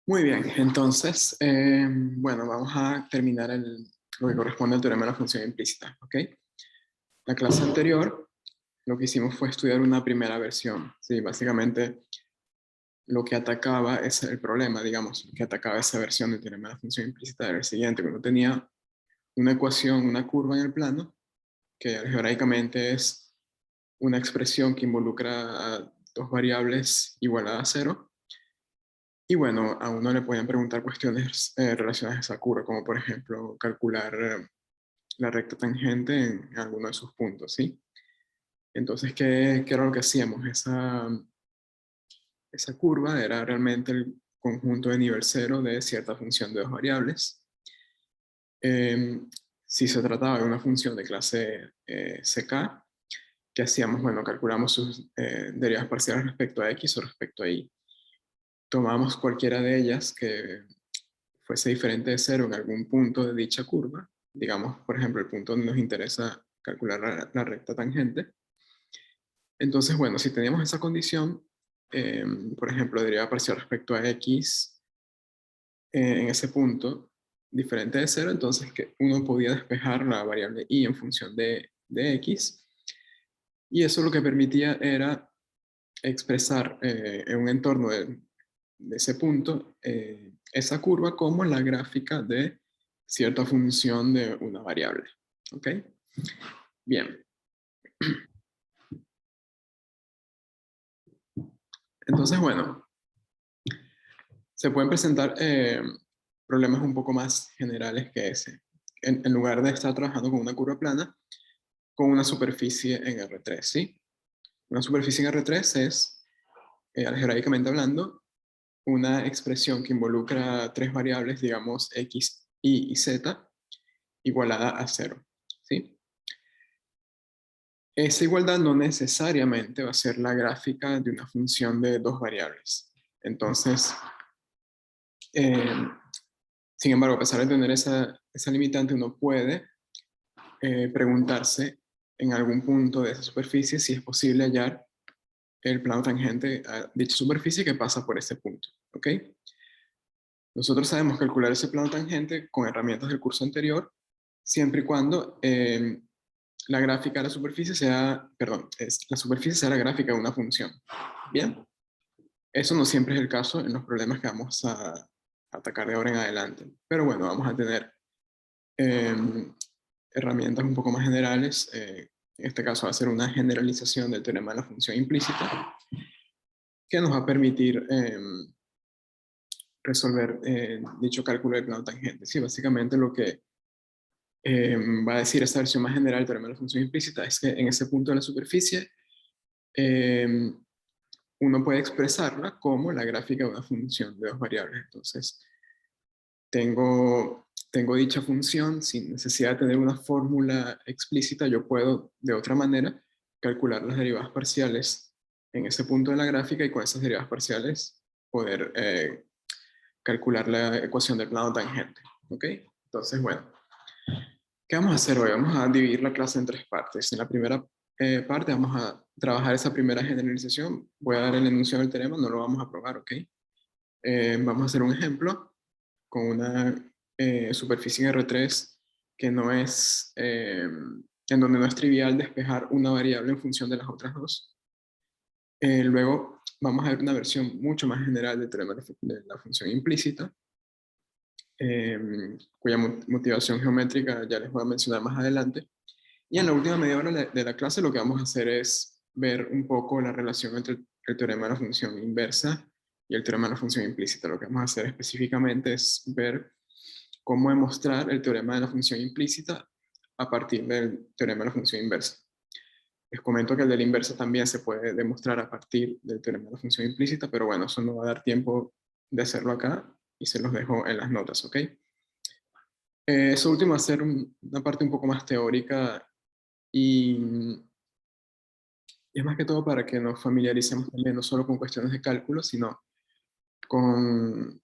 Muy bien, entonces, bueno, vamos a terminar lo que corresponde al teorema de la función implícita, ¿ok? La clase anterior, lo que hicimos fue estudiar una primera versión, ¿sí? Básicamente, lo que atacaba ese el problema, digamos, que atacaba esa versión del teorema de la función implícita era el siguiente, que uno tenía una ecuación, una curva en el plano, que algebraicamente es una expresión que involucra a dos variables igualadas a cero. Y bueno, a uno le pueden preguntar cuestiones relacionadas a esa curva, como por ejemplo calcular la recta tangente en alguno de sus puntos, ¿sí? Entonces, ¿qué era lo que hacíamos? Esa curva era realmente el conjunto de nivel cero de cierta función de dos variables. Eh, si se trataba de una función de clase CK, ¿qué hacíamos? Bueno, calculamos sus derivadas parciales respecto a X o respecto a Y. Tomamos cualquiera de ellas que fuese diferente de cero en algún punto de dicha curva, digamos, por ejemplo, el punto donde nos interesa calcular la recta tangente. Entonces, bueno, si teníamos esa condición, por ejemplo, derivada parcial respecto a x en ese punto diferente de cero, entonces que uno podía despejar la variable y en función de x, y eso lo que permitía era expresar en un entorno de ese punto esa curva como la gráfica de cierta función de una variable. ¿Ok? Bien. Entonces, bueno, se pueden presentar problemas un poco más generales que ese. En lugar de estar trabajando con una curva plana, con una superficie en R3, ¿sí? Una superficie en R3 es, algebraicamente hablando, una expresión que involucra tres variables, digamos x, y z, igualada a cero, ¿sí? Esa igualdad no necesariamente va a ser la gráfica de una función de dos variables. Entonces, eh, sin embargo, a pesar de tener esa limitante, uno puede preguntarse en algún punto de esa superficie si es posible hallar el plano tangente a dicha superficie que pasa por ese punto, ¿ok? Nosotros sabemos calcular ese plano tangente con herramientas del curso anterior, siempre y cuando la gráfica de la superficie sea, perdón, la superficie sea la gráfica de una función. Bien, eso no siempre es el caso en los problemas que vamos a atacar de ahora en adelante, pero bueno, vamos a tener eh, herramientas un poco más generales. En este caso va a ser una generalización del teorema de la función implícita que nos va a permitir resolver dicho cálculo del plano tangente. Sí, básicamente lo que va a decir esta versión más general del teorema de la función implícita es que en ese punto de la superficie eh, uno puede expresarla como la gráfica de una función de dos variables. Entonces, tengo dicha función sin necesidad de tener una fórmula explícita, yo puedo de otra manera calcular las derivadas parciales en ese punto de la gráfica y con esas derivadas parciales poder calcular la ecuación del plano tangente. ¿Ok? Entonces, bueno, ¿qué vamos a hacer hoy? Vamos a dividir la clase en tres partes. En la primera parte vamos a trabajar esa primera generalización. Voy a dar el enunciado del teorema, no lo vamos a probar, ¿ok? Vamos a hacer un ejemplo con una superficie en R3 que no es, en donde no es trivial despejar una variable en función de las otras dos. Luego vamos a ver una versión mucho más general del teorema de la función implícita, cuya motivación geométrica ya les voy a mencionar más adelante. Y en la última media hora de la clase lo que vamos a hacer es ver un poco la relación entre el teorema de la función inversa y el teorema de la función implícita. Lo que vamos a hacer específicamente es ver cómo demostrar el teorema de la función implícita a partir del teorema de la función inversa. Les comento que el de la inversa también se puede demostrar a partir del teorema de la función implícita, pero bueno, eso no va a dar tiempo de hacerlo acá y se los dejo en las notas, ¿ok? Eso último va a ser una parte un poco más teórica y es más que todo para que nos familiaricemos también no solo con cuestiones de cálculo, sino con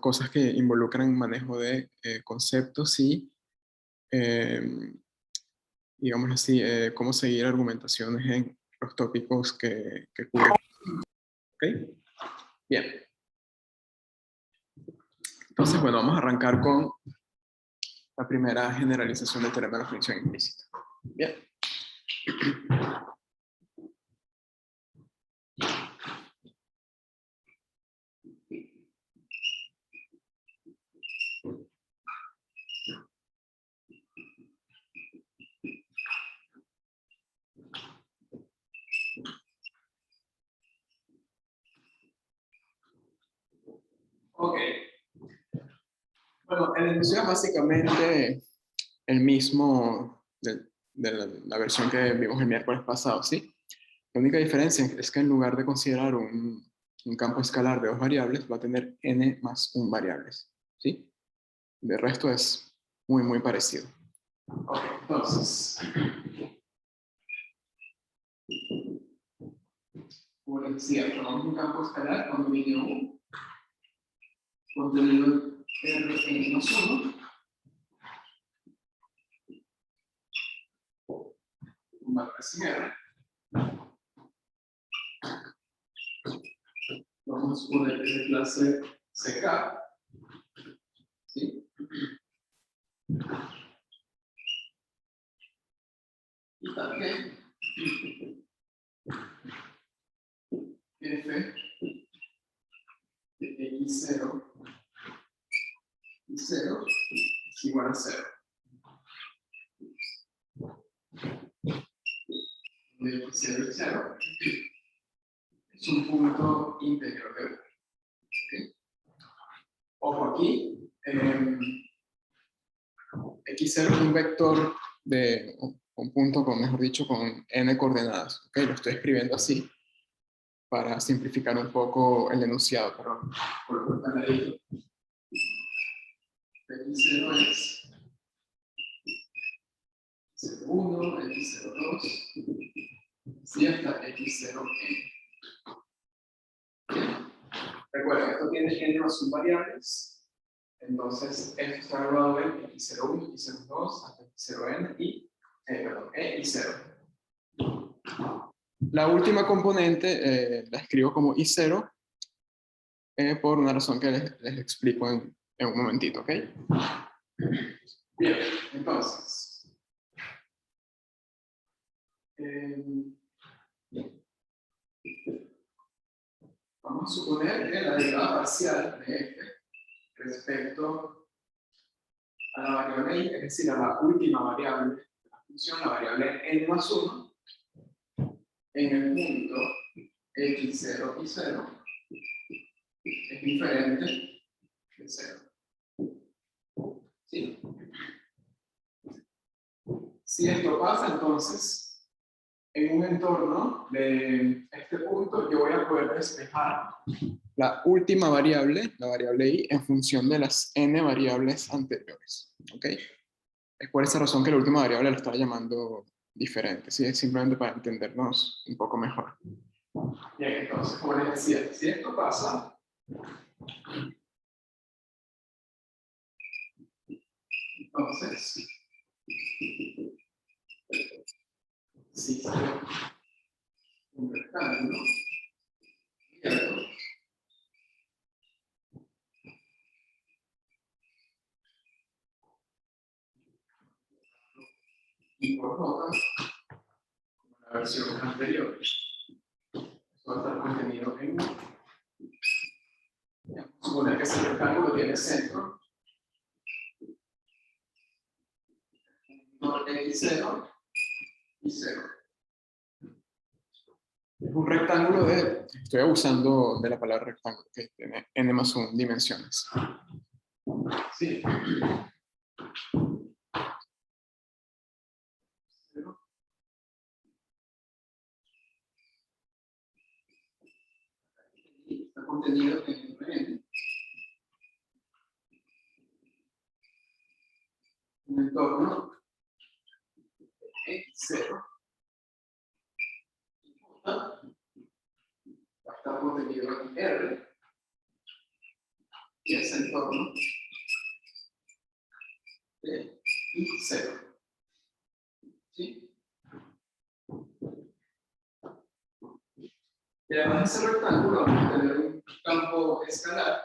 cosas que involucran manejo de conceptos y, eh, digámoslo así, cómo seguir argumentaciones en los tópicos que cubren. ¿Ok? Bien. Entonces, bueno, vamos a arrancar con la primera generalización del teorema de la función implícita. Bien. Ok. Bueno, el enunciado es básicamente el mismo de la versión que vimos el miércoles pasado, ¿sí? La única diferencia es que en lugar de considerar un campo escalar de dos variables, va a tener n más 1 variables, ¿sí? De resto es muy, muy parecido. Ok, entonces, como les decía, tomamos un campo escalar con dominio 1, contenido Rn más 1, un valor sin R. Vamos a suponer que es de clase CK, ¿sí? Y también f de x0 y 0 es igual a 0. De x0 y 0 es un punto interior de V. ¿Okay? Ojo aquí, x0 es un vector de un punto con, mejor dicho, con n coordenadas. ¿Okay? Lo estoy escribiendo así para simplificar un poco el enunciado, pero por lo que está ahí, x0 es x01, x02, así hasta x0n. Recuerden, esto tiene n más 1 variables, entonces esto está graduado en x01, x02, hasta x0n y, e y 0. La última componente la escribo como i0 por una razón que les explico en un momentito, ¿ok? Bien, entonces. Vamos a suponer que la derivada parcial de f respecto a la variable y, es decir, a la última variable de la función, la variable n más 1, en el punto x0 y 0 es diferente de 0. ¿Sí? Si esto pasa, entonces, en un entorno de este punto, yo voy a poder despejar la última variable, la variable i, en función de las n variables anteriores. ¿Ok? Es por esa razón que la última variable la estaba llamando diferente, ¿sí? Es simplemente para entendernos un poco mejor. Bien, entonces, como les decía, si esto pasa, entonces, si un rectángulo, ¿cierto? Y por nota, como la versión anterior, esto va a estar contenido en suponer que ese rectángulo tiene centro, x0 y 0. Es un rectángulo de, estoy abusando de la palabra rectángulo, que tiene n más 1 dimensiones. Sí. Está contenido en Rn, un entorno x0 y va a estar contenido en R y ese entorno de y0. ¿Sí? Y además de ese rectángulo vamos a tener un campo escalar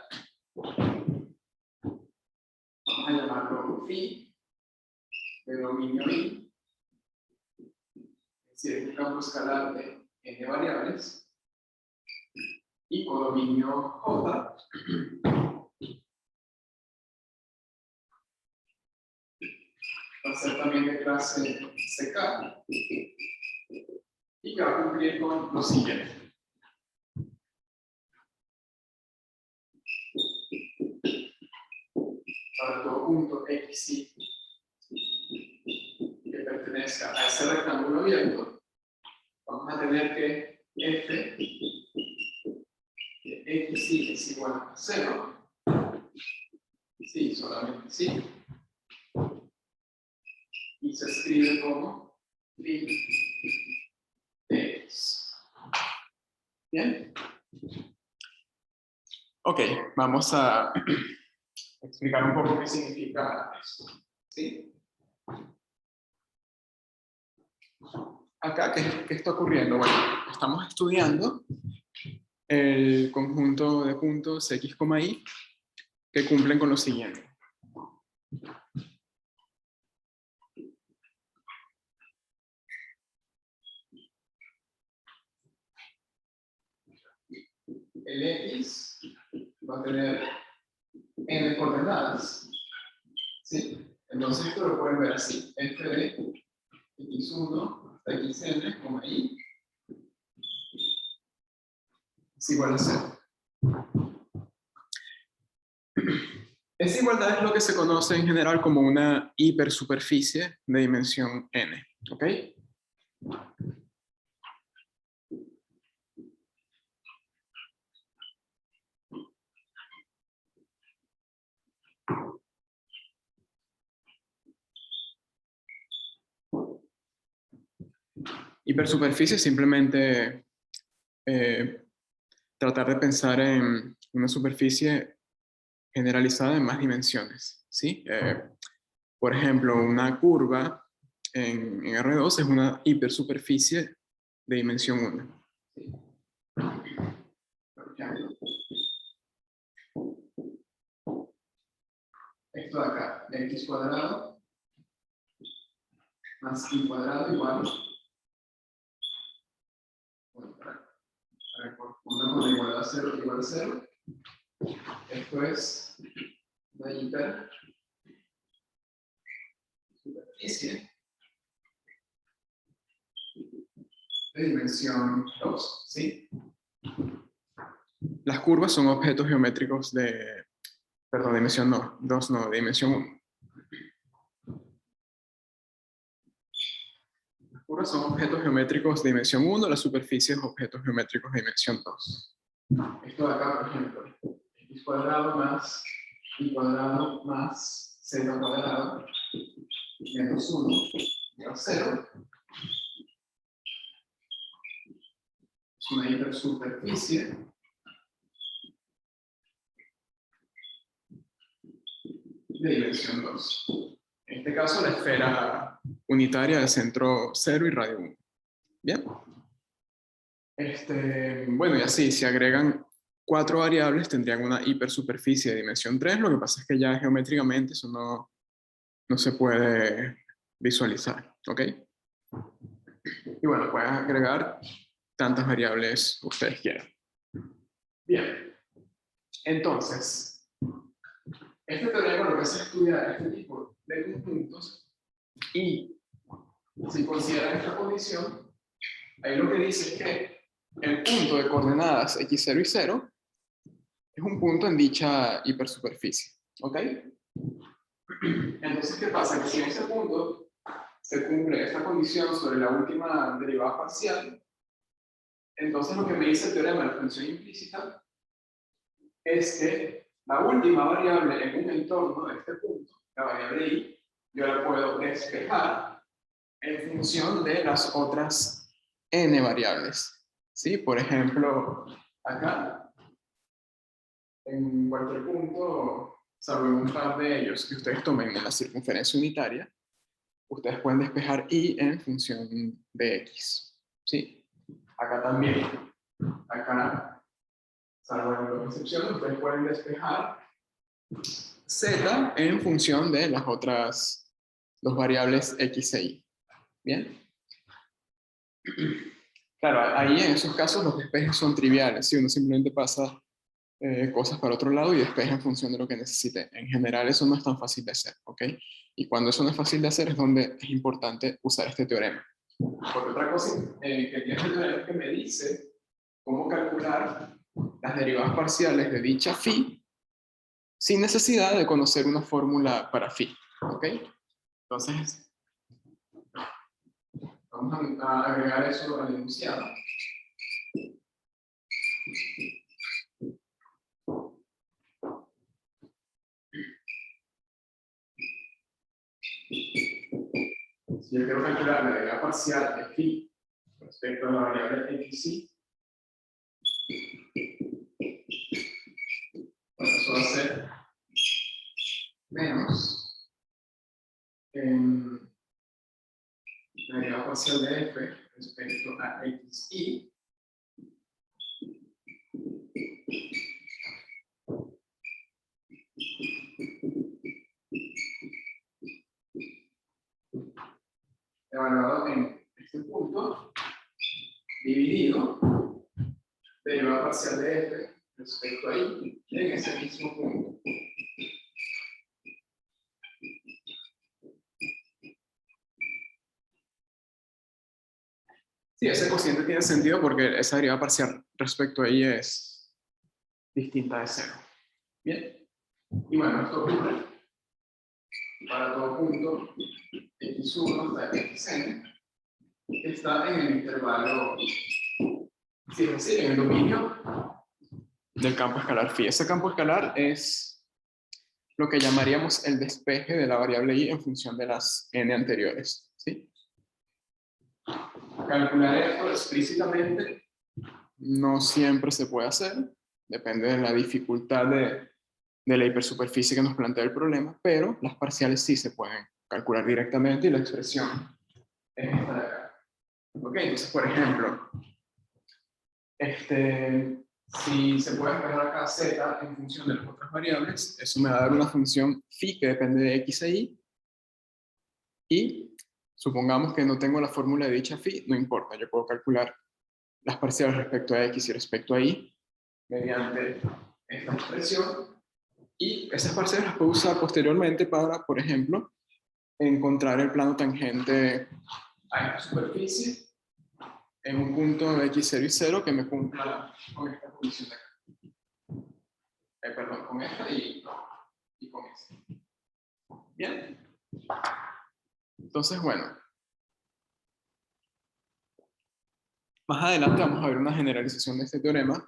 de dominio I, es decir, un campo escalar de n variables, y codominio J, va a ser también de clase CK, y que va a cumplir con lo siguiente. Para todo punto XY que pertenezca a ese rectángulo abierto, vamos a tener que f de xy es igual a 0, sí, solamente sí, y se escribe como phi de x. ¿Bien? Ok, vamos a explicar un poco qué significa esto. ¿Sí? Acá, ¿qué está ocurriendo? Bueno, estamos estudiando el conjunto de puntos x, y que cumplen con lo siguiente. El x va a tener n coordenadas, ¿sí? Entonces esto lo pueden ver así, f de x1 hasta xn, y es igual a 0. Esa igualdad es lo que se conoce en general como una hipersuperficie de dimensión n, ¿ok? Hipersuperficie es simplemente tratar de pensar en una superficie generalizada en más dimensiones, ¿sí? Por ejemplo, una curva en R2 es una hipersuperficie de dimensión 1. ¿Sí? Esto de acá, x cuadrado más y cuadrado igual. Bueno, para una con la igualdad a 0 igual a 0. Esto es una hipersuperficie de dimensión 2, ¿sí? Las curvas son objetos geométricos de, perdón, dimensión no, 2 no, de dimensión 1. Las curvas son objetos geométricos de dimensión 1, las superficies objetos geométricos de dimensión 2. Esto de acá, por ejemplo, x cuadrado más y cuadrado más z cuadrado menos 1 igual a 0. Es una hipersuperficie de dimensión 2. En este caso, la esfera unitaria de centro 0 y radio 1. ¿Bien? Bueno, y así, si agregan 4 variables, tendrían una hipersuperficie de dimensión 3. Lo que pasa es que ya geométricamente eso no se puede visualizar. ¿Ok? Y bueno, pueden agregar tantas variables ustedes quieran. Bien. Entonces, este teorema lo que hace es estudiar este tipo de conjuntos y si consideran esta condición, ahí lo que dice es que el punto de coordenadas x0 y 0 es un punto en dicha hipersuperficie. ¿Ok? Entonces, ¿qué pasa? Que si en ese punto se cumple esta condición sobre la última derivada parcial, entonces lo que me dice el teorema de la función implícita es que la última variable en un entorno de este punto, la variable y, yo la puedo despejar en función de las otras n variables. ¿Sí? Por ejemplo, acá, en cualquier punto, salvo en un par de ellos que ustedes tomen en la circunferencia unitaria, ustedes pueden despejar y en función de x. ¿Sí? Acá también. Acá, salvo en dos excepciones, ustedes pueden despejar z en función de las otras dos variables x e y. ¿Bien? Claro, ahí en esos casos los despejes son triviales, ¿sí? Uno simplemente pasa cosas para otro lado y despeja en función de lo que necesite. En general eso no es tan fácil de hacer, ¿ok? Y cuando eso no es fácil de hacer es donde es importante usar este teorema. Porque otra cosa que tiene este teorema es que me dice cómo calcular las derivadas parciales de dicha phi sin necesidad de conocer una fórmula para phi, ¿ok? Entonces, vamos a agregar eso al enunciado. Si yo quiero calcular la derivada parcial de phi respecto a la variable xy, bueno, eso va a ser menos la derivada parcial de f respecto a xy evaluado en este punto dividido derivada parcial de f respecto a y en ese mismo punto. Sí, ese cociente tiene sentido porque esa derivada parcial respecto a y es distinta de cero. Bien. Y bueno, esto ocurre para todo punto x1 hasta xn que está en el intervalo, sí, es decir, en el dominio del campo escalar phi. Ese campo escalar es lo que llamaríamos el despeje de la variable y en función de las n anteriores, ¿sí? Calcular esto explícitamente no siempre se puede hacer, depende de la dificultad de la hipersuperficie que nos plantea el problema, pero las parciales sí se pueden calcular directamente y la expresión es esta de acá. Ok, entonces por ejemplo, si se puede despejar acá z en función de las otras variables, eso me va a dar una función phi que depende de x e y, y supongamos que no tengo la fórmula de dicha phi, no importa, yo puedo calcular las parciales respecto a x y respecto a y mediante esta expresión, y esas parciales las puedo usar posteriormente para, por ejemplo, encontrar el plano tangente a esta superficie en un punto de x0 y 0 que me cumpla con esta condición de acá. Perdón, con esta y con esta. Bien. Entonces, bueno. Más adelante vamos a ver una generalización de este teorema,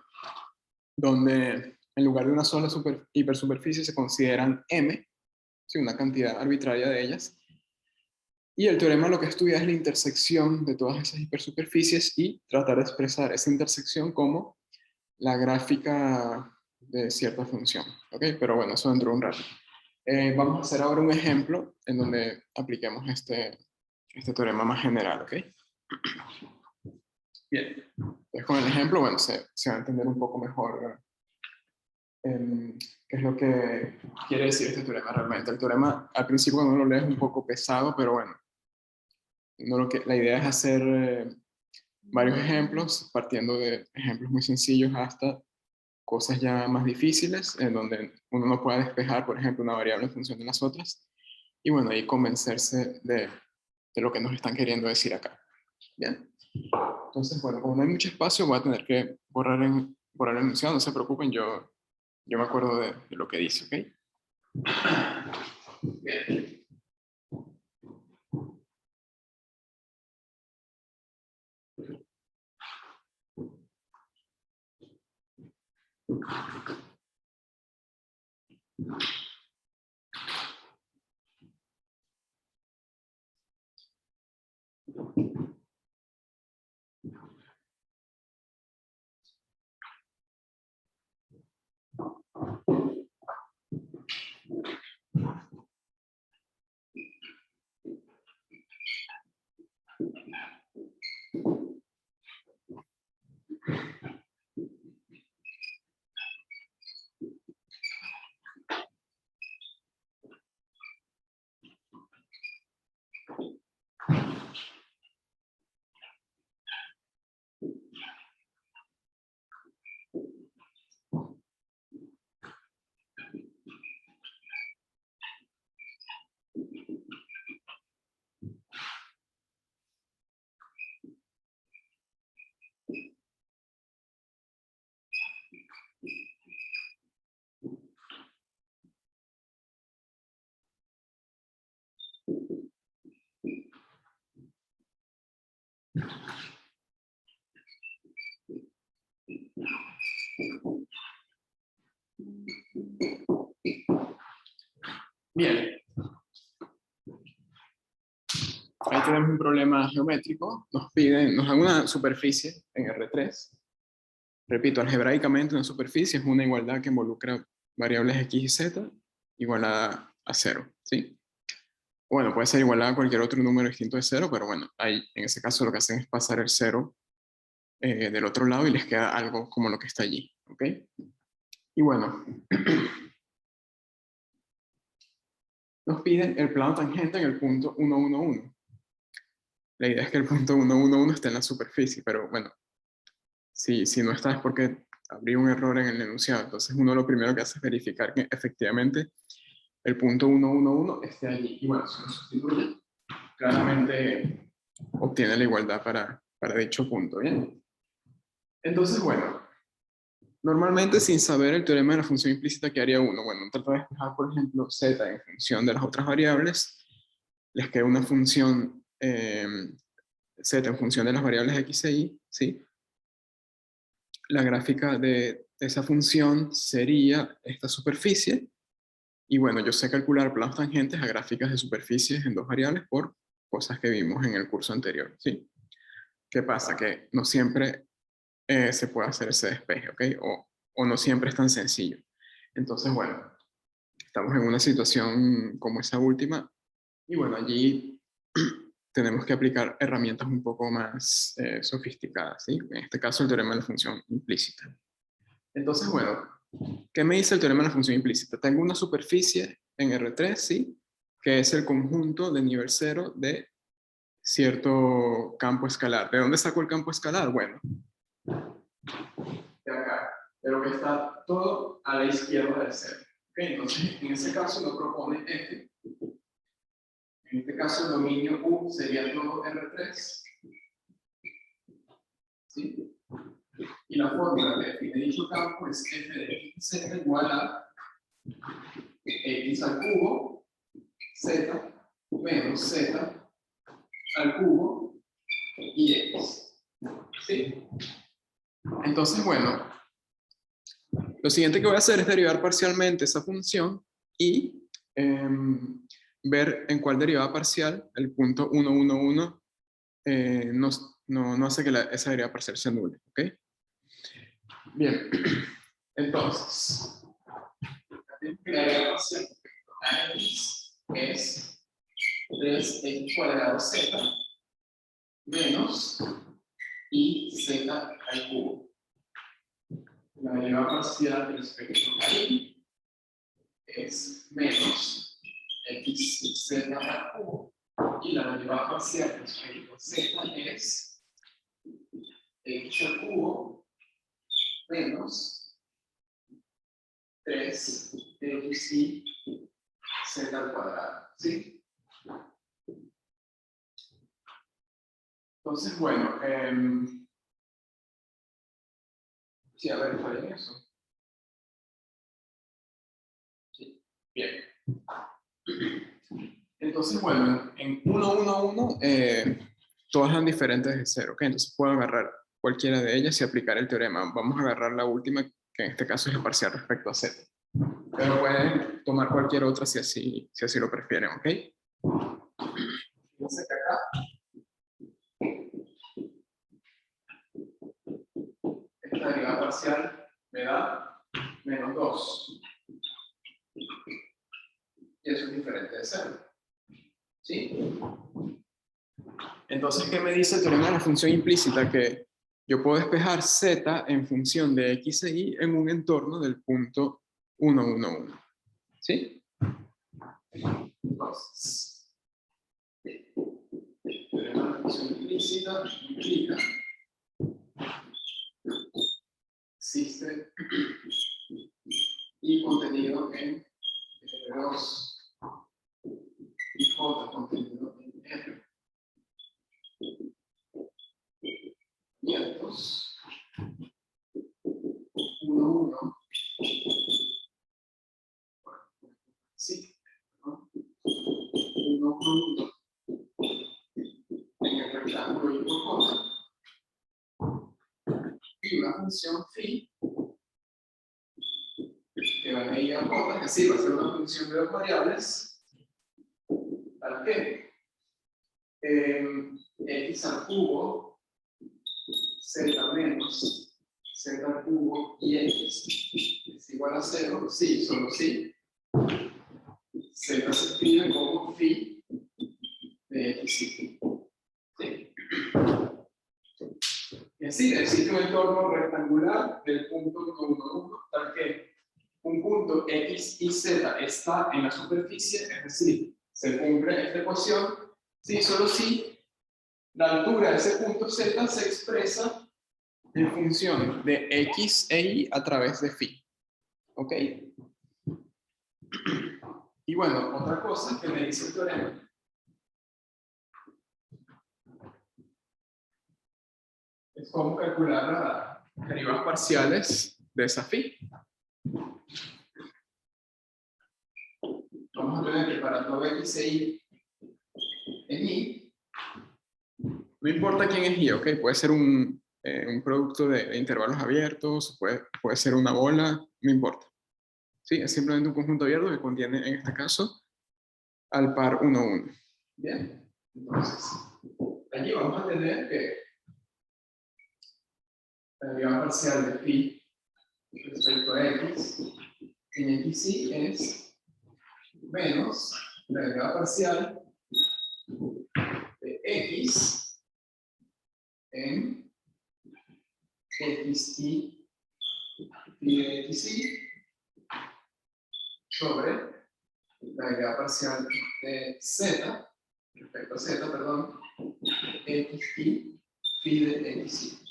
donde en lugar de una sola hipersuperficie se consideran m, ¿sí? Una cantidad arbitraria de ellas. Y el teorema lo que estudia es la intersección de todas esas hipersuperficies y tratar de expresar esa intersección como la gráfica de cierta función. ¿Ok? Pero bueno, eso dentro de un rato. Vamos a hacer ahora un ejemplo en donde apliquemos este teorema más general. ¿Ok? Bien. Entonces con el ejemplo, bueno, se va a entender un poco mejor qué es lo que quiere decir este teorema realmente. El teorema al principio cuando uno lo lee es un poco pesado, pero bueno, la idea es hacer varios ejemplos, partiendo de ejemplos muy sencillos hasta cosas ya más difíciles, en donde uno no pueda despejar, por ejemplo, una variable en función de las otras, y bueno, ahí convencerse de lo que nos están queriendo decir acá. Bien. Entonces, bueno, como no hay mucho espacio, voy a tener que borrar el enunciado, no se preocupen, yo me acuerdo de lo que dice, ¿ok? Bien. Bien. Ahí tenemos un problema geométrico. Nos dan una superficie en R3. Repito, algebraicamente una superficie es una igualdad que involucra variables x y z igualada a 0, ¿sí? Bueno, puede ser igualada a cualquier otro número distinto de 0, pero bueno, ahí en ese caso lo que hacen es pasar el 0 del otro lado y les queda algo como lo que está allí, ¿ok? Y bueno, nos piden el plano tangente en el punto 1, 1, 1. La idea es que el punto 1, 1, 1 esté en la superficie, pero bueno, si no está es porque habría un error en el enunciado. Entonces uno lo primero que hace es verificar que efectivamente el punto 1, 1, 1 esté allí. Y bueno, si lo sustituye, claramente obtiene la igualdad para dicho punto, ¿bien? Entonces, bueno, normalmente sin saber el teorema de la función implícita, ¿qué haría uno? Bueno, trata de despejar, por ejemplo, z en función de las otras variables, les queda una función z en función de las variables x e y, ¿sí? La gráfica de esa función sería esta superficie, y bueno, yo sé calcular planos tangentes a gráficas de superficies en dos variables por cosas que vimos en el curso anterior, ¿sí? ¿Qué pasa? Que no siempre se puede hacer ese despeje, ¿ok? O no siempre es tan sencillo. Entonces, bueno, estamos en una situación como esa última, y bueno, allí tenemos que aplicar herramientas un poco más sofisticadas, ¿sí? En este caso, el teorema de la función implícita. Entonces, bueno, ¿qué me dice el teorema de la función implícita? Tengo una superficie en R3, ¿sí? Que es el conjunto de nivel 0 de cierto campo escalar. ¿De dónde saco el campo escalar? Bueno, de acá, pero que está todo a la izquierda del 0. ¿Okay? Entonces, en ese caso nos propone F. En este caso, el dominio U sería todo R3. ¿Sí? Y la fórmula que define dicho campo es F de Z igual a X al cubo, Z, menos Z al cubo y X. ¿Sí? Entonces, bueno, lo siguiente que voy a hacer es derivar parcialmente esa función y ver en cuál derivada parcial el punto 1, 1, 1 no hace que esa derivada parcial se anule. ¿Ok? Bien, entonces, la derivada parcial a x es 3x cuadrado z menos y z al cubo. La derivada parcial respecto a y es menos x z al cubo y la derivada parcial respecto a z es x al cubo menos 3x y z al cuadrado. ¿Sí? Entonces, bueno, sí, a ver, ¿está bien eso? Sí, bien. Entonces, bueno, en 1, 1, 1, todas son diferentes de 0, ¿ok? Entonces puedo agarrar cualquiera de ellas y aplicar el teorema. Vamos a agarrar la última, que en este caso es el parcial respecto a z. Pero pueden tomar cualquier otra si así lo prefieren, ¿ok? Fíjense que acá, esta derivada parcial me da menos 2. Y eso es diferente de 0. ¿Sí? Entonces, ¿qué me dice el teorema de la función implícita? Que yo puedo despejar z en función de x e y en un entorno del punto 1, 1, 1. ¿Sí? Entonces, el teorema de la función implícita implica existe y contenido en F2 y J contenido en R. Vientos 1, 1. Sí. 1, 1, 1. En el rectángulo y por J. Y una función phi que van a ir a J, es decir, va a ser una función de dos variables, tal que x al cubo, z menos z al cubo y x es igual a 0, sí, solo sí. Z se escribe como phi de x y. ¿Sí? Y así existe un entorno rectangular del punto 1, 1, 1, tal que un punto x y z está en la superficie, es decir, se cumple esta ecuación, si solo si la altura de ese punto z se expresa en función de x e y a través de phi. ¿Ok? Y bueno, otra cosa que me dice el teorema es cómo calcular las derivadas parciales de esa phi. Vamos a tener que para todo x e y en y, no importa quién es y, ¿ok? Puede ser un producto de intervalos abiertos, puede ser una bola, no importa. ¿Sí? Es simplemente un conjunto abierto que contiene, en este caso, al par 1, 1. Bien, entonces, allí vamos a tener que la derivada parcial de phi respecto a x en x y es menos la derivada parcial de x en x y phi de x y sobre la derivada parcial de z respecto a z, perdón, x y phi de x y.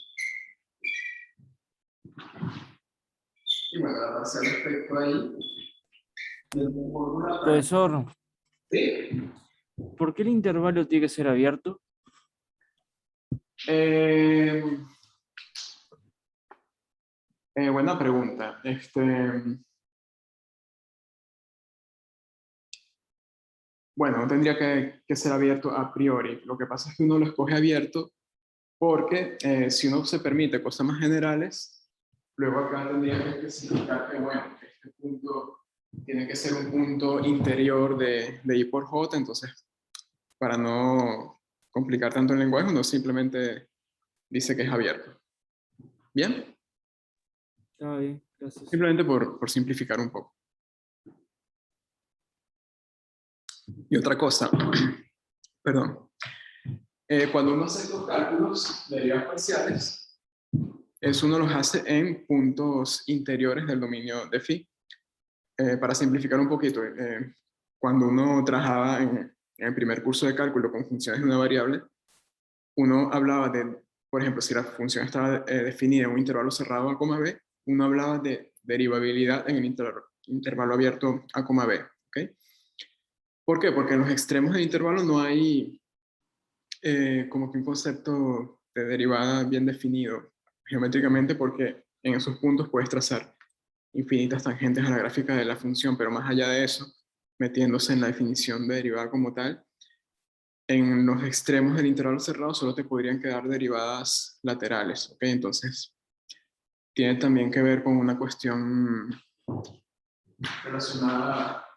Y bueno, la parcial respecto a y del fórmula. Profesor, ¿Sí? ¿por qué el intervalo tiene que ser abierto? Buena pregunta. Bueno, no tendría que ser abierto a priori. Lo que pasa es que uno lo escoge abierto porque si uno se permite cosas más generales, luego acá tendría que especificar que, bueno, este punto tiene que ser un punto interior de y por j, entonces, para no complicar tanto el lenguaje, uno simplemente dice que es abierto. ¿Bien? Está bien, gracias. Simplemente por simplificar un poco. Y otra cosa, perdón. Cuando uno hace estos cálculos de derivadas parciales, uno los hace en puntos interiores del dominio de phi. Para simplificar un poquito, cuando uno trabajaba en el primer curso de cálculo con funciones de una variable, uno hablaba de, por ejemplo, si la función estaba definida en un intervalo cerrado a coma b, uno hablaba de derivabilidad en el intervalo abierto a coma b. ¿Okay? ¿Por qué? Porque en los extremos del intervalo no hay como que un concepto de derivada bien definido geométricamente, porque en esos puntos puedes trazar infinitas tangentes a la gráfica de la función, pero más allá de eso, metiéndose en la definición de derivada como tal, en los extremos del intervalo cerrado solo te podrían quedar derivadas laterales, ¿ok? Entonces, tiene también que ver con una cuestión relacionada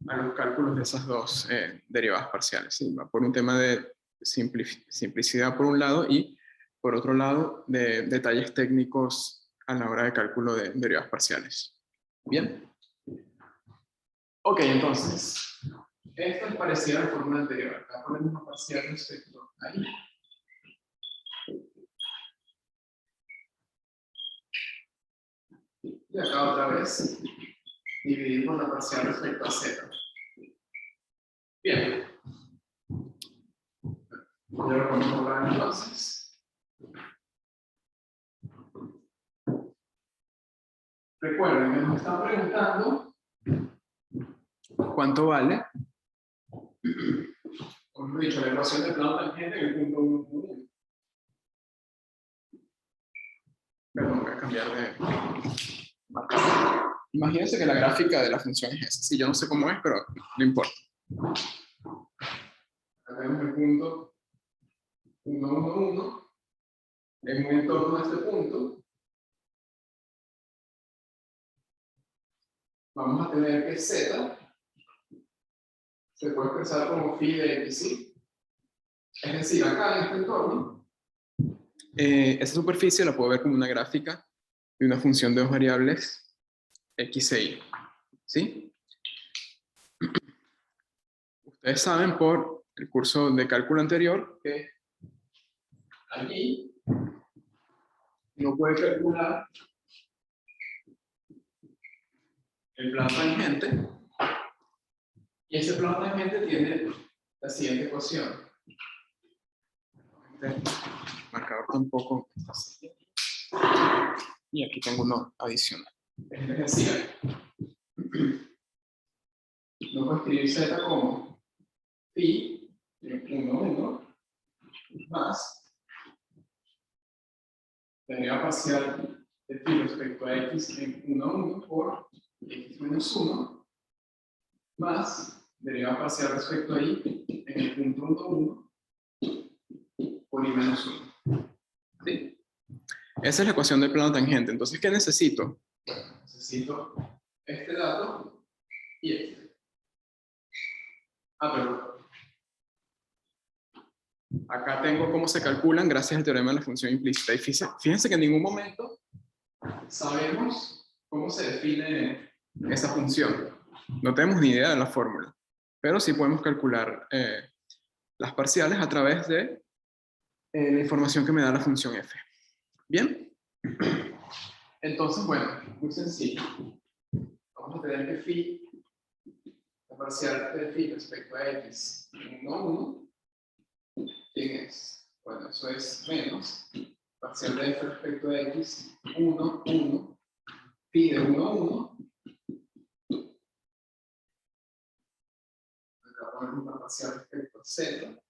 a los cálculos de esas dos derivadas parciales, ¿sí? Va por un tema de simplicidad por un lado y por otro lado de detalles técnicos a la hora de cálculo de derivadas parciales. Bien. Ok, entonces, esto es parecido a la fórmula anterior. Acá ponemos una parcial respecto a y. Y acá otra vez dividimos la parcial respecto a z. Bien. Ya lo podemos ver entonces. Recuerden que nos están preguntando cuánto vale, como he dicho, la ecuación de plano tangente en el punto 1, 1. Perdón, voy a cambiar de marca. Imagínense que la gráfica de la función es esa. Sí, yo no sé cómo es, pero no importa. Acá vemos el punto 1, 1, 1. En un entorno de este punto, vamos a tener que z se puede expresar como phi de x, ¿sí? Es decir, acá en este entorno, esa superficie la puedo ver como una gráfica de una función de dos variables x e y, ¿sí? Ustedes saben por el curso de cálculo anterior que aquí uno puede calcular el plano tangente y ese plano tangente tiene la siguiente ecuación. Este marcador tampoco está así. Y aquí tengo uno adicional. Es decir, no puedo escribir z como phi de 1, 1 más deriva parcial de phi respecto a x en 1, 1 por x menos 1 más deriva parcial respecto a y en el punto 1, 1 por y menos 1. ¿Sí? Esa es la ecuación del plano tangente. Entonces, ¿qué necesito? Necesito este dato y este. Perdón. Acá tengo cómo se calculan gracias al teorema de la función implícita. Y fíjense que en ningún momento sabemos cómo se define esa función. No tenemos ni idea de la fórmula. Pero sí podemos calcular las parciales a través de la información que me da la función f. ¿Bien? Entonces, bueno, muy sencillo. Vamos a tener que phi, la parcial de phi respecto a x, 1, 1. ¿Quién es? Bueno, eso es menos parcial de f respecto a x, 1, 1, phi de 1, 1. Acá ponemos una parcial respecto a z,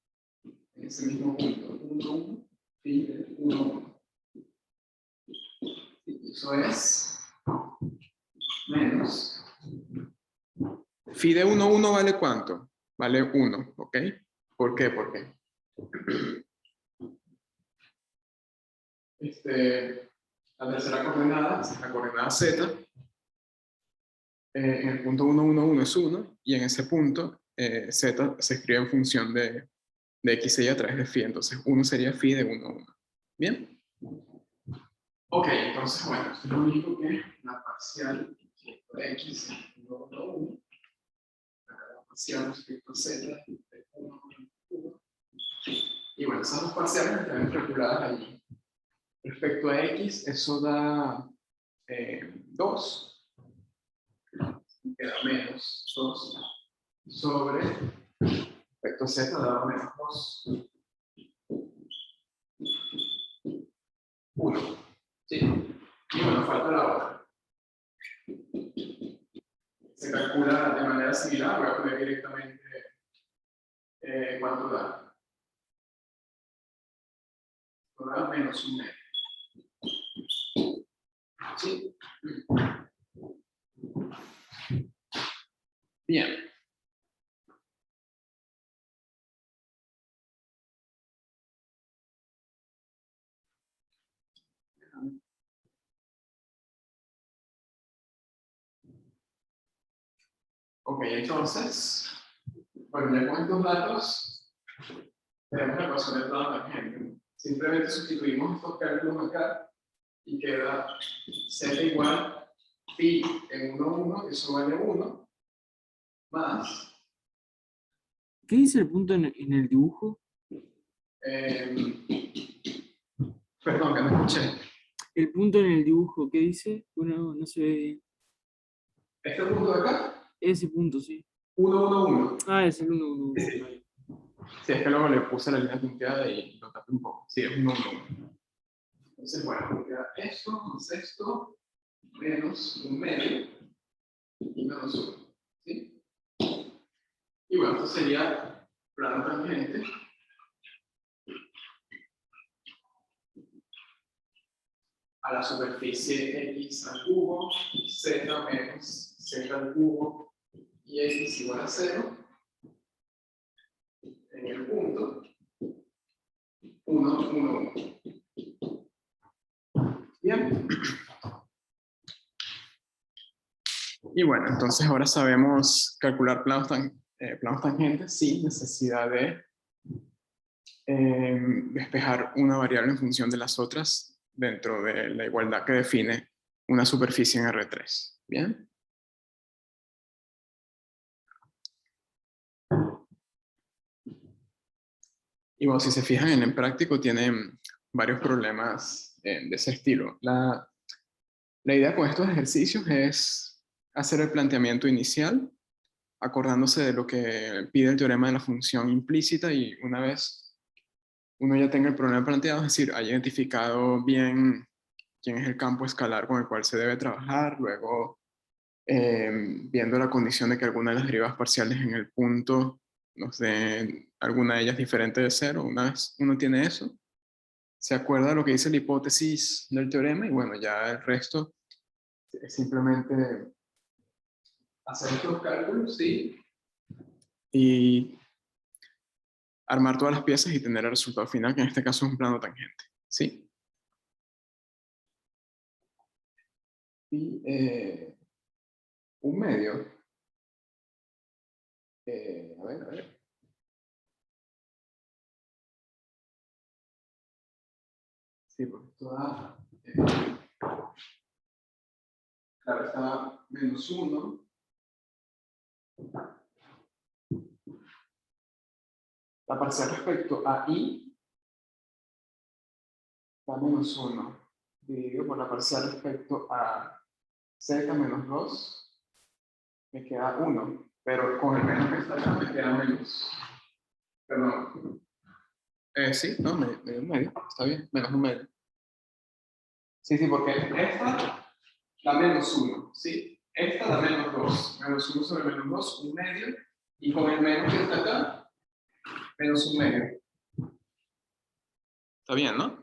en ese mismo punto, 1, 1, phi de 1, 1. Y eso es menos. Phi de 1, 1 vale ¿cuánto? Vale 1, ¿ok? ¿Por qué? ¿Por qué? La tercera coordenada, la coordenada z, en el punto 1, 1, 1 es 1, y en ese punto z se escribe en función de x y a través de phi, entonces 1 sería phi de 1, 1. ¿Bien? Ok, entonces bueno, esto es lo único que la parcial de x en 1, 1, 1, la parcial respecto a z de 1, 1. Y bueno, esas dos parciales están calculadas allí. Respecto a x, eso da 2, queda menos 2, sobre, respecto a z da menos 2, 1. ¿Sí? Y bueno, falta la otra. Se calcula de manera similar, voy a poner directamente cuánto da. Da menos 1 medio. ¿Sí? Bien. Ok, entonces, bueno, ya con estos datos tenemos la ecuación del plano tangente. Simplemente sustituimos estos cálculos acá y queda z igual phi en 1, 1, que eso vale 1, más. ¿Qué dice el punto en el dibujo? Perdón, que no escuché. El punto en el dibujo, ¿qué dice? Bueno, no se ve bien. ¿Este punto de acá? Ese punto, sí. 1, 1, 1. Ah, es el 1, 1, 1. Sí. Sí, es que luego le puse la línea punteada y lo tapé un poco. Sí, es 1, 1, 1. Entonces, bueno, queda esto más esto, menos 1 medio y menos 1. ¿Sí? Y bueno, esto sería plano tangente a la superficie x al cubo, z menos z al cubo y x igual a 0 en el punto 1, 1, 1. Bien. Y bueno, entonces ahora sabemos calcular planos tangentes sin necesidad de despejar una variable en función de las otras dentro de la igualdad que define una superficie en R3. ¿Bien? Y bueno, si se fijan en el práctico, tienen varios problemas de ese estilo. La idea con estos ejercicios es hacer el planteamiento inicial, acordándose de lo que pide el teorema de la función implícita, y una vez uno ya tenga el problema planteado, es decir, haya identificado bien quién es el campo escalar con el cual se debe trabajar, luego viendo la condición de que alguna de las derivas parciales en el punto nos den alguna de ellas diferente de cero. Una vez uno tiene eso, se acuerda de lo que dice la hipótesis del teorema, y bueno, ya el resto es simplemente hacer estos cálculos, ¿sí? Y armar todas las piezas y tener el resultado final, que en este caso es un plano tangente, ¿sí? Y un medio. A ver. Sí, porque esto da, claro, está -1. La parcial respecto a I da -1, dividido por la parcial respecto a Z -2, me queda 1, pero con el menos que está acá me queda menos. Perdón. Sí, no, medio un medio, está bien, menos un medio. Sí, porque esta da -1, ¿sí? Esta da -2, -1 sobre -2, un medio, y con el menos que está acá, menos un medio. Está bien, ¿no?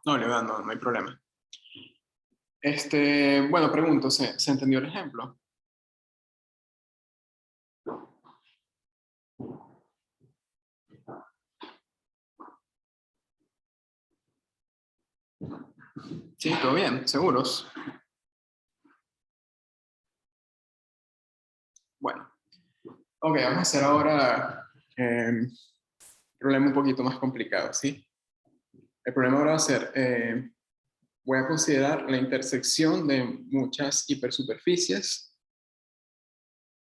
No, Leonardo, no hay problema. Bueno, pregunto, ¿se entendió el ejemplo? Sí, todo bien, seguros. Bueno, ok, vamos a hacer ahora un problema un poquito más complicado, ¿sí? El problema ahora va a ser, voy a considerar la intersección de muchas hipersuperficies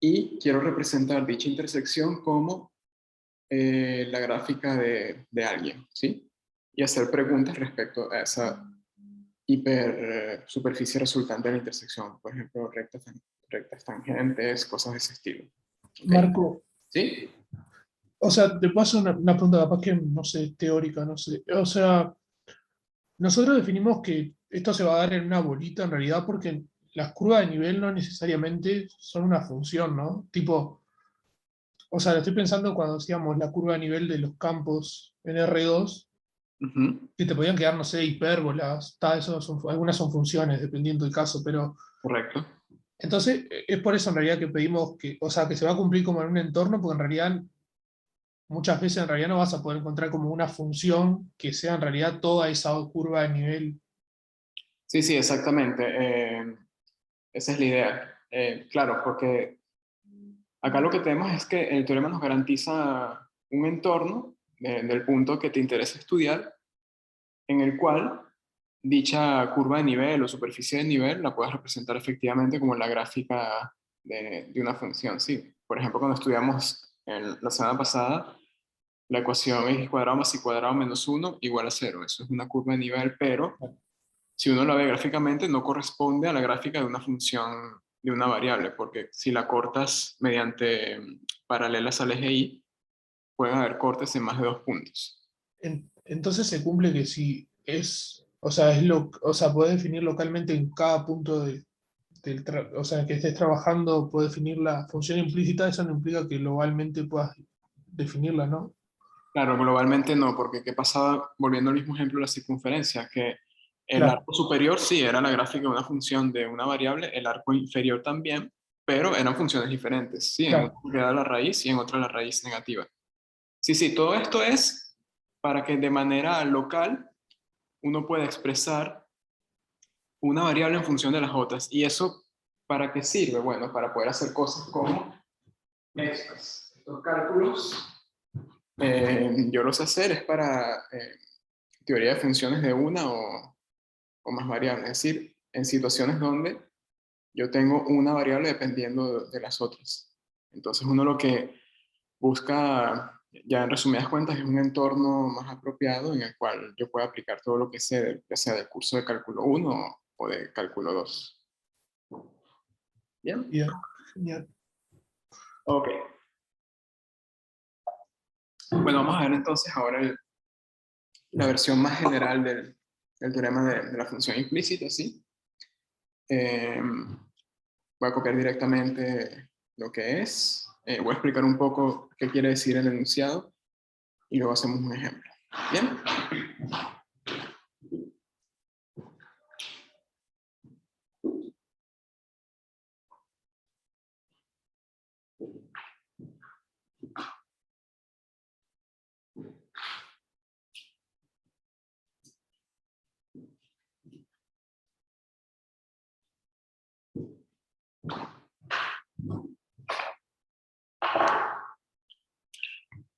y quiero representar dicha intersección como la gráfica de alguien, ¿sí? Y hacer preguntas respecto a esa hipersuperficie resultante de la intersección, por ejemplo, rectas tangentes, cosas de ese estilo. ¿Okay? Marco, ¿Sí? o sea, te paso una pregunta capaz que, no sé, teórica, no sé. O sea, nosotros definimos que esto se va a dar en una bolita en realidad porque las curvas de nivel no necesariamente son una función, ¿no? Tipo, o sea, lo estoy pensando cuando decíamos la curva de nivel de los campos en R2, Ujú, que te podían quedar, no sé, hipérbolas, eso algunas son funciones, dependiendo del caso, pero correcto. entonces es por eso en realidad que pedimos que, o sea, que se va a cumplir como en un entorno, porque en realidad muchas veces en realidad no vas a poder encontrar como una función que sea en realidad toda esa curva de nivel. Sí, sí, exactamente. Esa es la idea. Claro, porque acá lo que tenemos es que el teorema nos garantiza un entorno del punto que te interesa estudiar, en el cual dicha curva de nivel o superficie de nivel la puedes representar efectivamente como la gráfica de una función. Sí, por ejemplo, cuando estudiamos la semana pasada, la ecuación x cuadrado más y cuadrado menos 1 igual a 0. Eso es una curva de nivel, pero si uno la ve gráficamente no corresponde a la gráfica de una función de una variable, porque si la cortas mediante paralelas al eje y, pueden haber cortes en más de 2 puntos. Entonces se cumple que si es, o sea, o sea, puedes definir localmente en cada punto o sea, que estés trabajando, puedes definir la función implícita, eso no implica que globalmente puedas definirla, ¿no? Claro, globalmente no, porque ¿qué pasaba? Volviendo al mismo ejemplo, la circunferencia, que el Claro, arco superior sí era la gráfica de una función de una variable, el arco inferior también, pero eran funciones diferentes. Sí, en una claro. queda la raíz y en otra la raíz negativa. Sí, sí, todo esto es para que de manera local uno pueda expresar una variable en función de las otras. ¿Y eso para qué sirve? Bueno, para poder hacer cosas como estos cálculos. Yo los sé hacer es para teoría de funciones de una o más variables. Es decir, en situaciones donde yo tengo una variable dependiendo de las otras. Entonces uno lo que busca, ya en resumidas cuentas, es un entorno más apropiado en el cual yo pueda aplicar todo lo que sé, ya sea del curso de cálculo 1 o de cálculo 2. ¿Bien? Bien, genial. Ok. Bueno, vamos a ver entonces ahora la versión más general del teorema de la función implícita, ¿sí? Voy a copiar directamente lo que es. Voy a explicar un poco qué quiere decir el enunciado y luego hacemos un ejemplo. ¿Bien?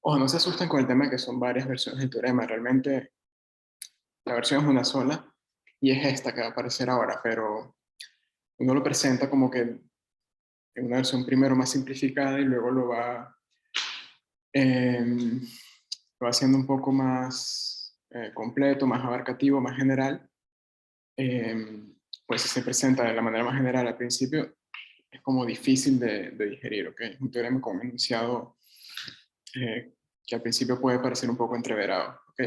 Ojo, no se asusten con el tema de que son varias versiones del teorema. Realmente la versión es una sola y es esta que va a aparecer ahora, pero uno lo presenta como que en una versión primero más simplificada y luego lo va haciendo un poco más completo, más abarcativo, más general. Pues si se presenta de la manera más general al principio, es como difícil de digerir, ¿ok? Es un teorema con un enunciado que al principio puede parecer un poco entreverado, ¿ok?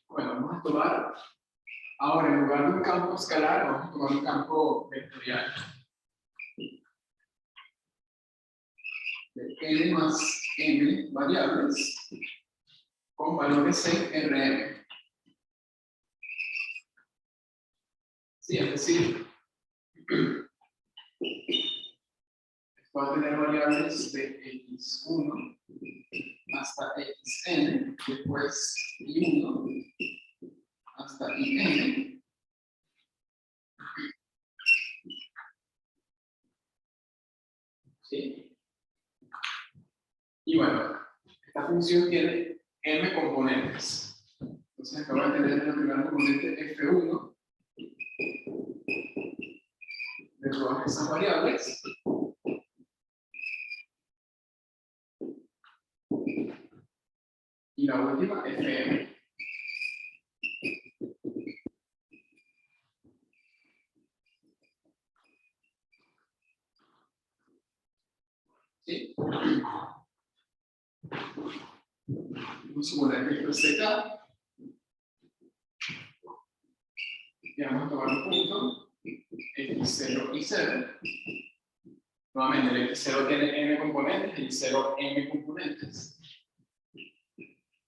Bueno, vamos a tomar, ahora en lugar de un campo escalar, vamos a tomar un campo vectorial. De n más n variables con valores en Rm. Sí, es decir, va a tener variables de x1 hasta xn, después y1 hasta yn. ¿Sí? Y bueno, esta función tiene m componentes. Entonces acabo de tener el primer componente f1 de todas esas variables. Y la última, fm. ¿Sí? Vamos a suponer que esto es CK. Y vamos a tomar un punto, x0 y 0. Nuevamente, el x0 tiene m componentes, el y0 m componentes.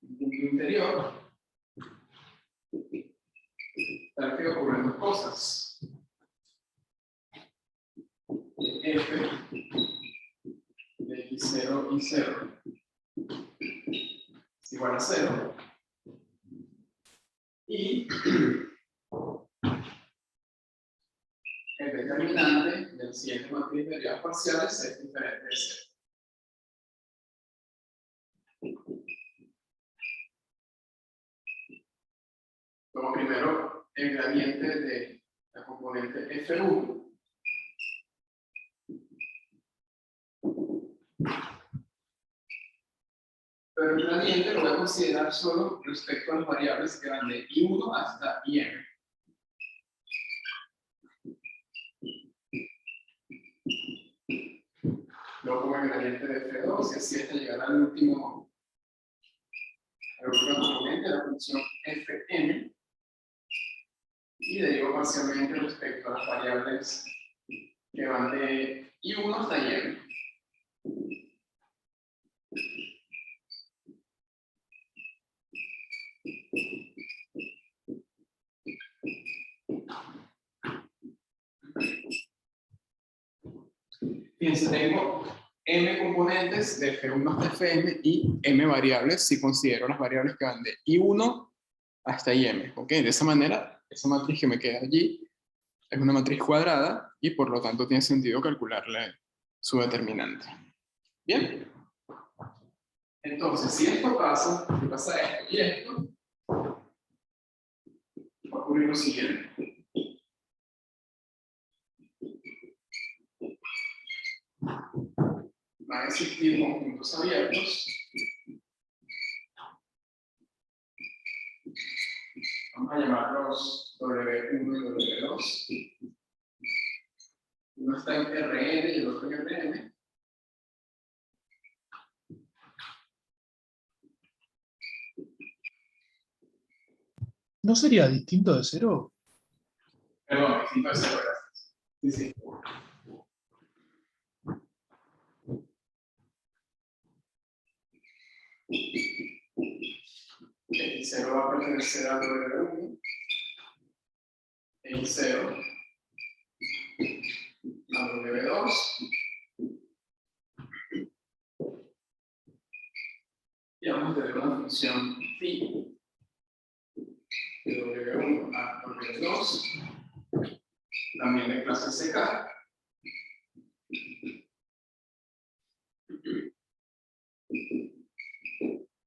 Un punto interior. Tal que ocurren dos cosas. F de x0 y 0 es igual a 0. Y el determinante del siguiente matriz de derivadas parciales es diferente de 0. Tomo primero el gradiente de la componente F1. Pero el gradiente lo voy a considerar solo respecto a las variables que van de I1 hasta IM. Luego pongo el gradiente de F2 y así hasta llegar al último componente de la función Fm. Y y derivo parcialmente respecto a las variables que van de I1 hasta IM. Fíjense, tengo m componentes de F1 hasta Fm y m variables si considero las variables que van de I1 hasta IM. ¿Ok? De esa manera, esa matriz que me queda allí es una matriz cuadrada y por lo tanto tiene sentido calcularle su determinante. Bien. Entonces, si esto pasa, si pasa esto y esto, va a ocurrir lo siguiente. Van a existir conjuntos abiertos. Vamos a llamarlos W1 y W2. Uno está en Rn y el otro en Rn. ¿No sería distinto de cero? Perdón, distinto de cero, gracias. Sí, sí. El 0 va a pertenecer a W1. El 0 a W2. Y vamos a tener una función phi de W1 a W2, también de clase CK.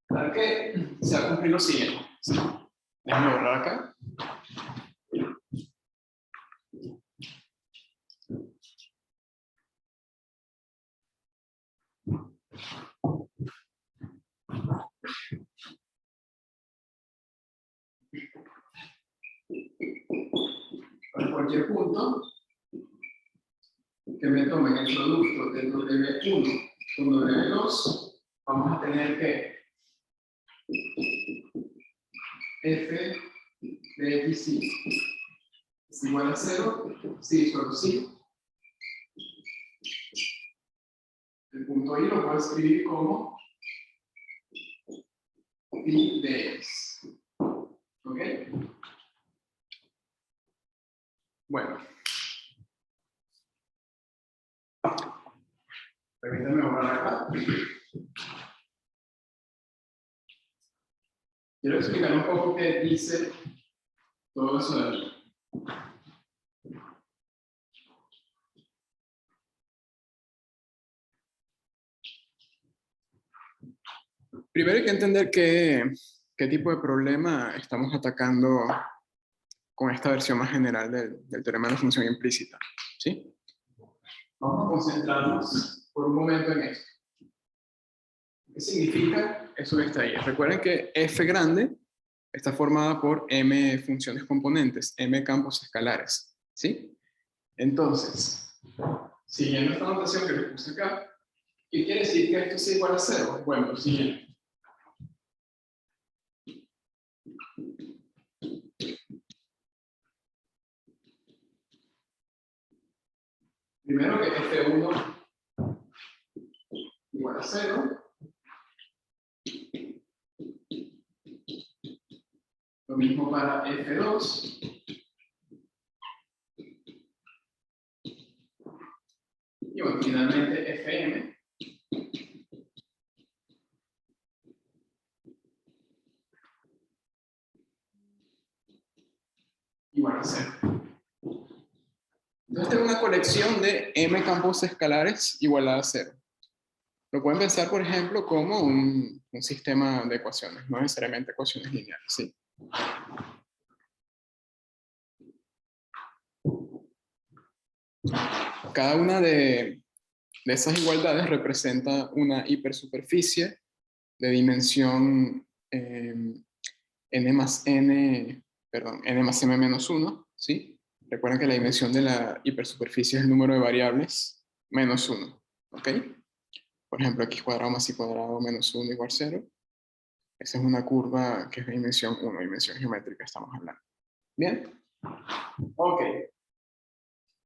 Para que se va a cumplir lo siguiente. ¿Sí? Déjame borrar acá. Para cualquier punto que me tome el producto de W1 con W2, vamos a tener que f de xy es igual a 0, sí, solo sí. El punto I lo puedo escribir como phi de x. ¿Ok? Bueno. Permítanme borrar acá. Quiero explicar un poco qué dice todo eso de aquí. Primero hay que entender qué tipo de problema estamos atacando con esta versión más general del teorema de la función implícita. ¿Sí? Vamos a concentrarnos por un momento en esto. ¿Qué significa eso que está ahí? Recuerden que f grande está formada por m funciones componentes, m campos escalares. ¿Sí? Entonces, siguiendo esta notación que les puse acá, ¿qué quiere decir que esto sea igual a 0? Bueno, lo siguiente. Primero que f1 igual a 0. Lo mismo para f2. Y bueno, finalmente fm igual a 0. Entonces tengo una colección de m campos escalares igualada a 0. Lo pueden pensar, por ejemplo, como un sistema de ecuaciones, no necesariamente ecuaciones lineales. ¿Sí? Cada una de esas igualdades representa una hipersuperficie de dimensión n más m menos 1, ¿sí? Recuerden que la dimensión de la hipersuperficie es el número de variables menos 1, ¿ok? Por ejemplo, x cuadrado más y cuadrado menos 1 igual 0. Esa es una curva que es de dimensión 1, dimensión geométrica estamos hablando. Bien, Ok.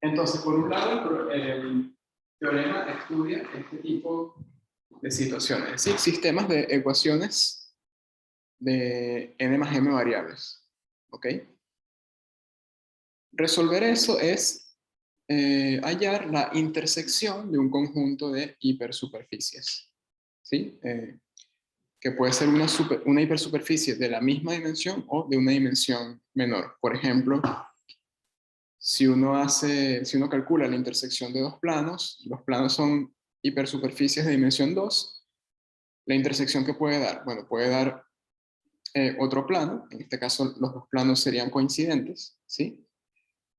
Entonces, por un lado, el teorema estudia este tipo de situaciones, es decir, sistemas de ecuaciones de n más m variables. ¿Ok? Resolver eso es hallar la intersección de un conjunto de hipersuperficies. ¿Sí? Que puede ser una hipersuperficie de la misma dimensión o de una dimensión menor. Por ejemplo, si uno calcula la intersección de dos planos, los planos son hipersuperficies de dimensión 2, la intersección que puede dar, bueno, puede dar otro plano, en este caso los dos planos serían coincidentes, ¿sí?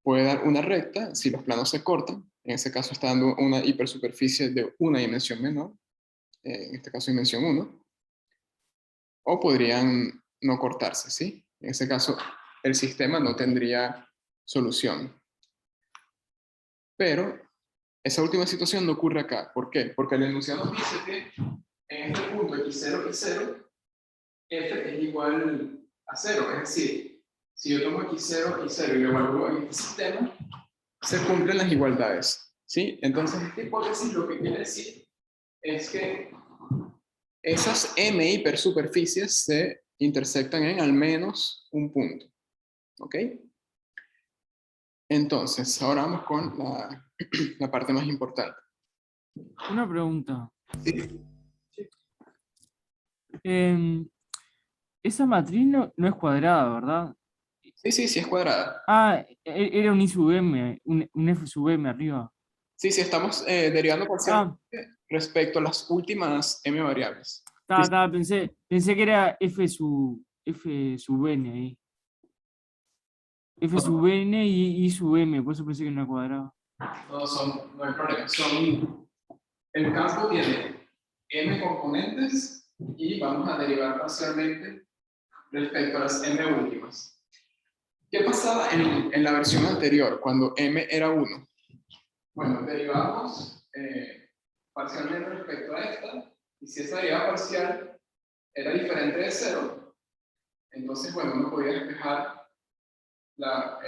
Puede dar una recta si los planos se cortan, en ese caso está dando una hipersuperficie de una dimensión menor, en este caso dimensión 1, o podrían no cortarse, ¿sí? En ese caso el sistema no tendría solución. Pero esa última situación no ocurre acá. ¿Por qué? Porque el enunciado nos dice que en este punto x0, y0, f es igual a 0. Es decir, si yo tomo x0, y0 y lo evalúo en este sistema, se cumplen las igualdades. ¿Sí? Entonces, esta hipótesis lo que quiere decir es que esas m hipersuperficies se intersectan en al menos un punto. ¿Ok? Entonces, ahora vamos con la parte más importante. Una pregunta. ¿Sí? Em, esa matriz no es cuadrada, ¿verdad? Sí, sí, sí es cuadrada. Ah, era un I sub M, un F sub M arriba. Sí, sí, estamos derivando Ah, parcialmente respecto a las últimas m variables. Sí, pensé que era F sub N ahí. F sub N y I sub M, por eso pensé que no era cuadrada. no hay problema. El campo tiene m componentes y vamos a derivar parcialmente respecto a las m últimas. ¿Qué pasaba en la versión anterior, cuando m era 1? Bueno, derivamos parcialmente respecto a esta, y si esta derivada parcial era diferente de 0, entonces, bueno, uno podía despejar la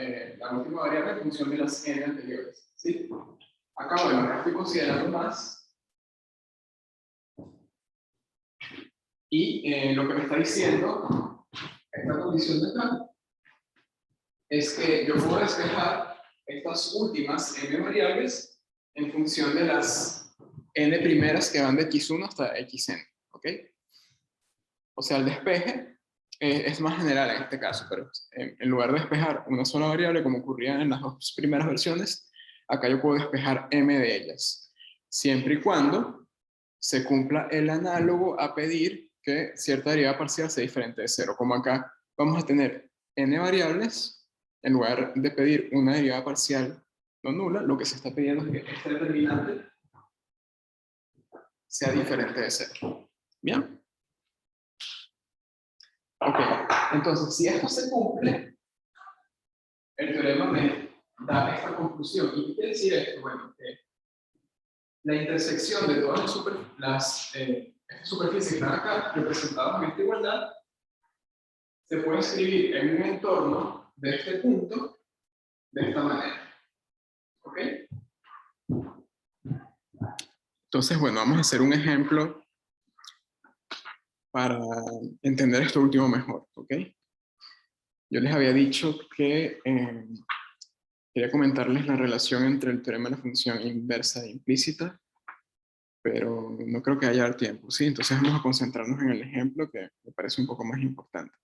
última variable en función de las n anteriores. ¿Sí? Acá, bueno, ahora estoy considerando más. Y lo que me está diciendo esta condición de acá es que yo puedo despejar estas últimas n variables en función de las n primeras que van de x1 hasta xn. ¿Ok? O sea, el despeje es más general en este caso, pero en lugar de despejar una sola variable, como ocurría en las dos primeras versiones, acá yo puedo despejar m de ellas, siempre y cuando se cumpla el análogo a pedir que cierta derivada parcial sea diferente de 0. Como acá vamos a tener n variables, en lugar de pedir una derivada parcial no nula, lo que se está pidiendo es que este determinante sea diferente de 0. ¿Bien? Ok, entonces si esto se cumple, el teorema me da esta conclusión. ¿Y qué quiere decir esto? Bueno, que la intersección de todas las superficies que están acá representadas en esta igualdad se puede escribir en un entorno de este punto de esta manera. ¿Ok? Entonces, bueno, vamos a hacer un ejemplo para entender esto último mejor. ¿Ok? Yo les había dicho que quería comentarles la relación entre el teorema de la función inversa e implícita, pero no creo que haya tiempo, ¿sí? Entonces vamos a concentrarnos en el ejemplo que me parece un poco más importante.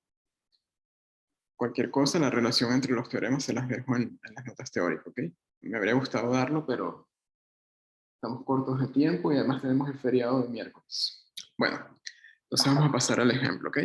Cualquier cosa, la relación entre los teoremas se las dejo en las notas teóricas, ¿ok? Me habría gustado darlo, pero estamos cortos de tiempo y además tenemos el feriado de miércoles. Bueno, entonces vamos a pasar al ejemplo, ¿ok?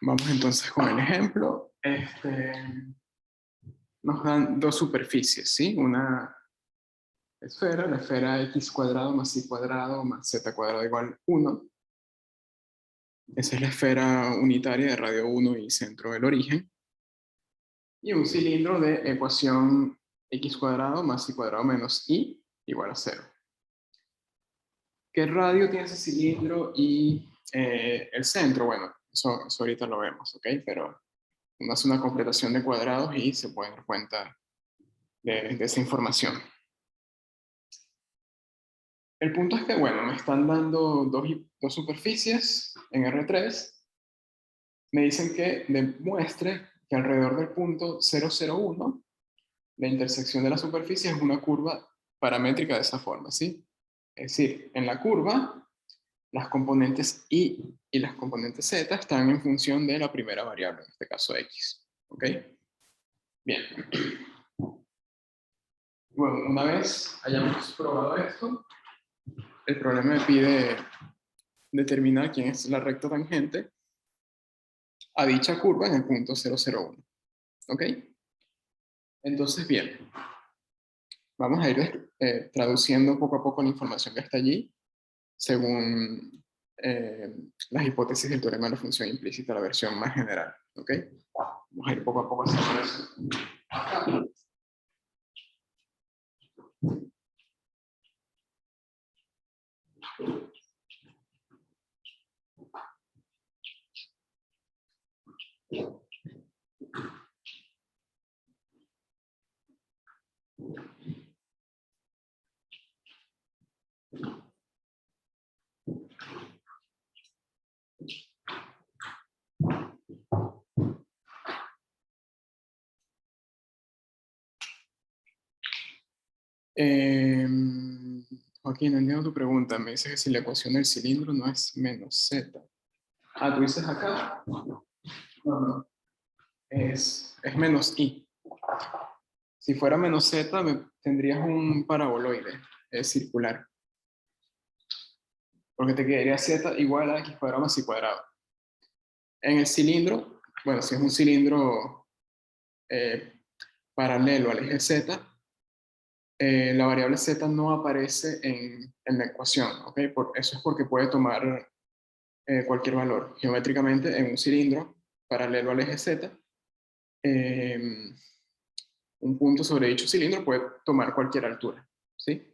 Vamos entonces con el ejemplo. Nos dan dos superficies, ¿sí? Una esfera, la esfera x cuadrado más y cuadrado más z cuadrado igual 1. Esa es la esfera unitaria de radio 1 y centro del origen. Y un cilindro de ecuación x cuadrado más y cuadrado menos y igual a 0. ¿Qué radio tiene ese cilindro y el centro? Bueno, eso ahorita lo vemos, ¿ok? Pero uno hace una completación de cuadrados y se puede dar cuenta de esa información. El punto es que, bueno, me están dando dos superficies en R3. Me dicen que demuestre que alrededor del punto 001, la intersección de la superficie es una curva paramétrica de esa forma, ¿sí? Es decir, en la curva, las componentes y las componentes z están en función de la primera variable, en este caso x. ¿Ok? Bien. Bueno, una vez hayamos probado esto, el problema me pide determinar quién es la recta tangente a dicha curva en el punto 001. ¿Ok? Entonces, bien. Vamos a ir traduciendo poco a poco la información que está allí según las hipótesis del teorema de la función implícita, la versión más general. ¿Ok? Vamos a ir poco a poco haciendo eso. Acá. Joaquín, no entiendo tu pregunta. Me dice que si la ecuación del cilindro no es menos z. Ah, ¿tú dices acá? No, no. Es menos i. Si fuera menos z, tendrías un paraboloide circular. Porque te quedaría z igual a x cuadrado más y cuadrado. En el cilindro, bueno, si es un cilindro paralelo al eje z, la variable z no aparece en la ecuación, ¿ok? Eso es porque puede tomar cualquier valor. Geométricamente, en un cilindro paralelo al eje z, un punto sobre dicho cilindro puede tomar cualquier altura, ¿sí?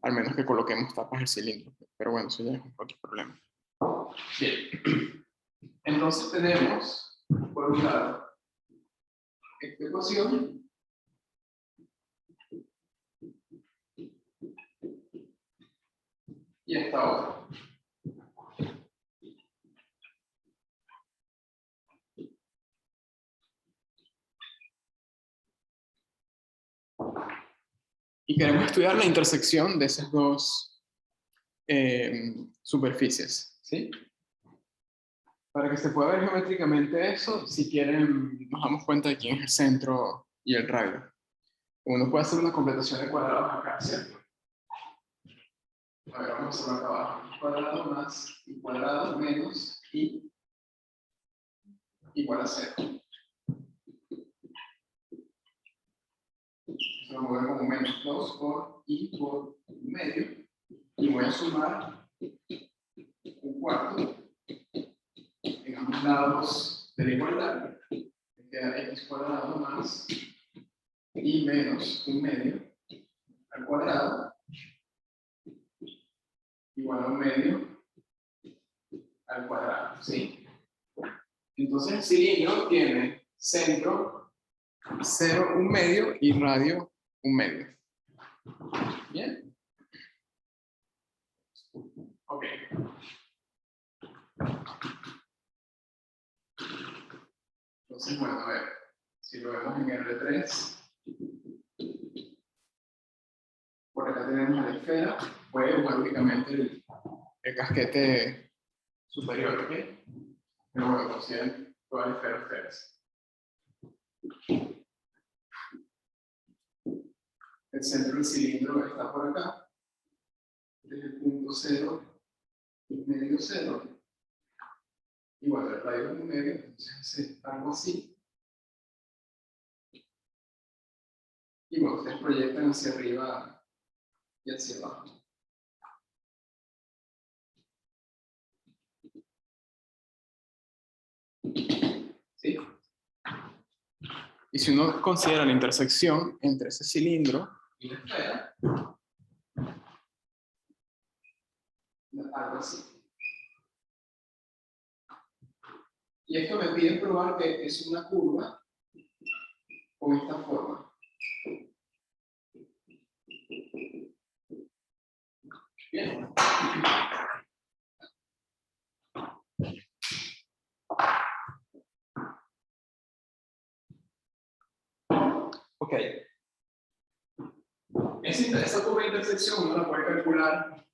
Al menos que coloquemos tapas del cilindro. Pero bueno, eso ya es otro problema. Bien. Entonces tenemos, por un lado, esta ecuación y esta otra. Y queremos estudiar la intersección de esas dos superficies, ¿sí? Para que se pueda ver geométricamente eso, si quieren, nos damos cuenta de quién es el centro y el radio. Uno puede hacer una completación de cuadrados acá, ¿cierto? A ver, vamos a hacerlo acá abajo. Cuadrado más y cuadrado menos y igual a 0. Lo voy a como menos 2 por i por medio. Y voy a sumar un cuarto en ambos lados de la igualdad. Me queda x cuadrado más y menos un medio al cuadrado igual a un medio al cuadrado, ¿sí? Entonces el cilindro tiene centro 0, un medio y radio un medio. ¿Bien? Ok. Entonces, bueno, a ver, si lo vemos en R3, por acá tenemos la esfera, voy a dibujar únicamente el casquete superior, ¿ok? Pero bueno, consideren toda la esfera ustedes. El centro del cilindro está por acá, desde el punto 0 y medio 0, Y bueno, el radio en medio, entonces hace algo así. Y bueno, ustedes proyectan hacia arriba y hacia abajo. ¿Sí? Y si uno considera la intersección entre ese cilindro y la esfera, algo así. Y esto me pide probar que es una curva con esta forma. Bien. Ok. Esa curva de intersección uno la puede calcular,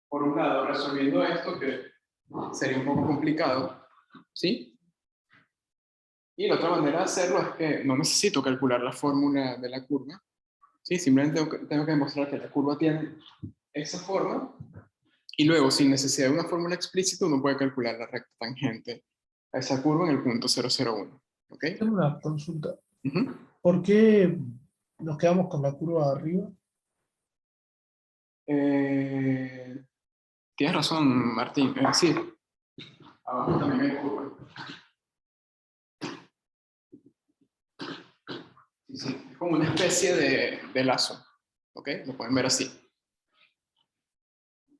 por un lado, resolviendo esto, que sería un poco complicado, ¿sí? Y la otra manera de hacerlo es que no necesito calcular la fórmula de la curva, ¿sí? Simplemente tengo que demostrar que la curva tiene esa forma, y luego, sin necesidad de una fórmula explícita, uno puede calcular la recta tangente a esa curva en el punto 001. ¿Ok? Tengo una consulta. Uh-huh. ¿Por qué nos quedamos con la curva de arriba? Tienes razón, Martín. Sí, abajo también hay curva. Sí, sí. Es como una especie de lazo. ¿Ok? Lo pueden ver así.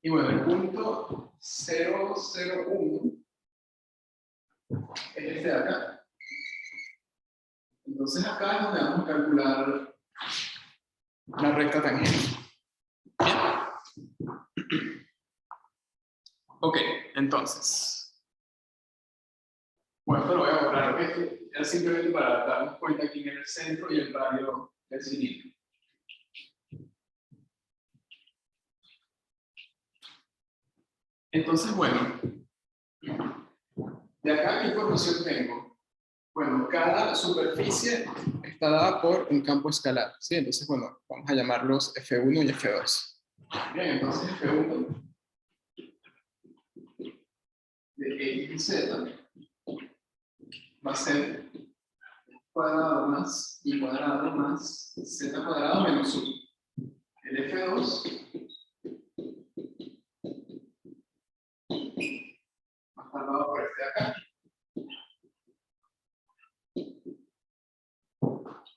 Y bueno, el punto 001 es este de acá. Entonces acá es donde vamos a calcular la recta tangente. Bien. Ok, entonces. Bueno, esto lo voy a borrar, ¿ok? Era simplemente para darnos cuenta quién era el centro y el radio del cilindro. Entonces, bueno, de acá, ¿qué información tengo? Bueno, cada superficie está dada por un campo escalar, ¿sí? Entonces, bueno, vamos a llamarlos F1 y F2. Bien, entonces F1 de X y Z va a ser cuadrado más y cuadrado más Z cuadrado menos 1. El F2 va a estar dado por este de acá.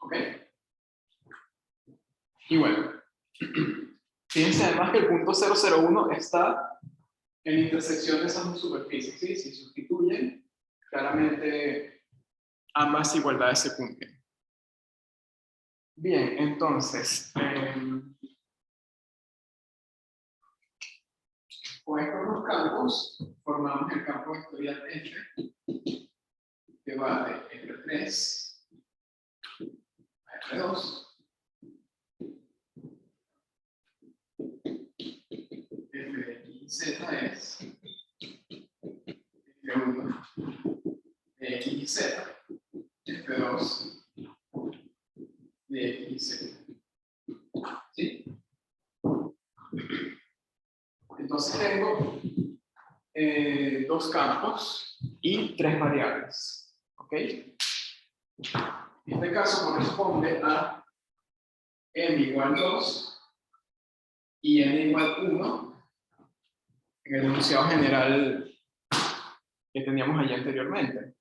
¿Ok? Y bueno, fíjense además que el punto 001 está en la intersección de esas dos superficies, ¿sí? Si sustituyen, claramente ambas igualdades se cumplen. Bien, entonces, con estos dos campos formamos el campo vectorial F, que va de F3 a F2. F y Z es F1 de X y Z, F2 de X y Z. ¿Sí? Entonces tengo dos campos y tres variables. ¿Ok? Este caso corresponde a m igual 2 y n igual 1 en el enunciado general que teníamos allí anteriormente.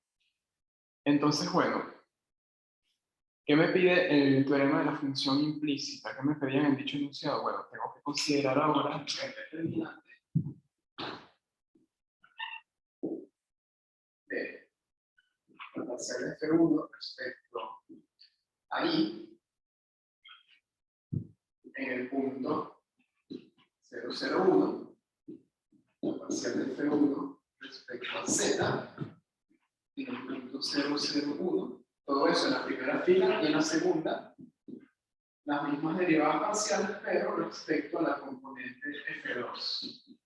Entonces, bueno, ¿qué me pide el teorema de la función implícita? ¿Qué me pedían en dicho enunciado? Bueno, tengo que considerar ahora el determinante de la parcial de F1 respecto a I en el punto 001, la parcial de F1 respecto a Z en el punto 001, todo eso en la primera fila y en la segunda, las mismas derivadas parciales, pero respecto a la componente F2.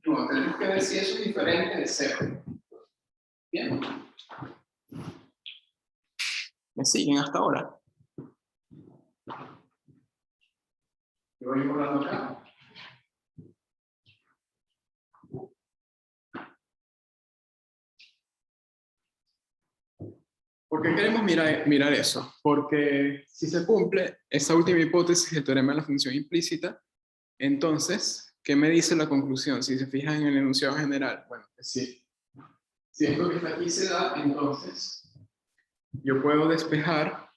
Bueno, tenemos que ver si eso es diferente de 0. Bien. ¿Me siguen hasta ahora? Yo voy borrando acá. ¿Por qué queremos mirar eso? Porque si se cumple esa última hipótesis del teorema de la función implícita, entonces, ¿qué me dice la conclusión? Si se fijan en el enunciado general, bueno, que sí. Si esto que está aquí se da, entonces yo puedo despejar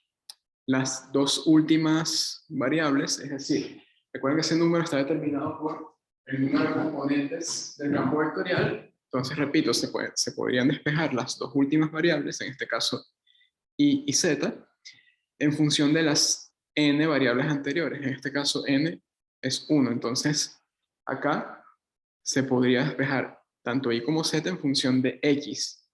las dos últimas variables, es decir, recuerden que ese número está determinado por el número de componentes del campo vectorial. Entonces, repito, se podrían despejar las dos últimas variables, en este caso y z, en función de las n variables anteriores. En este caso, n es 1. Entonces, acá se podría despejar tanto y como z en función de x.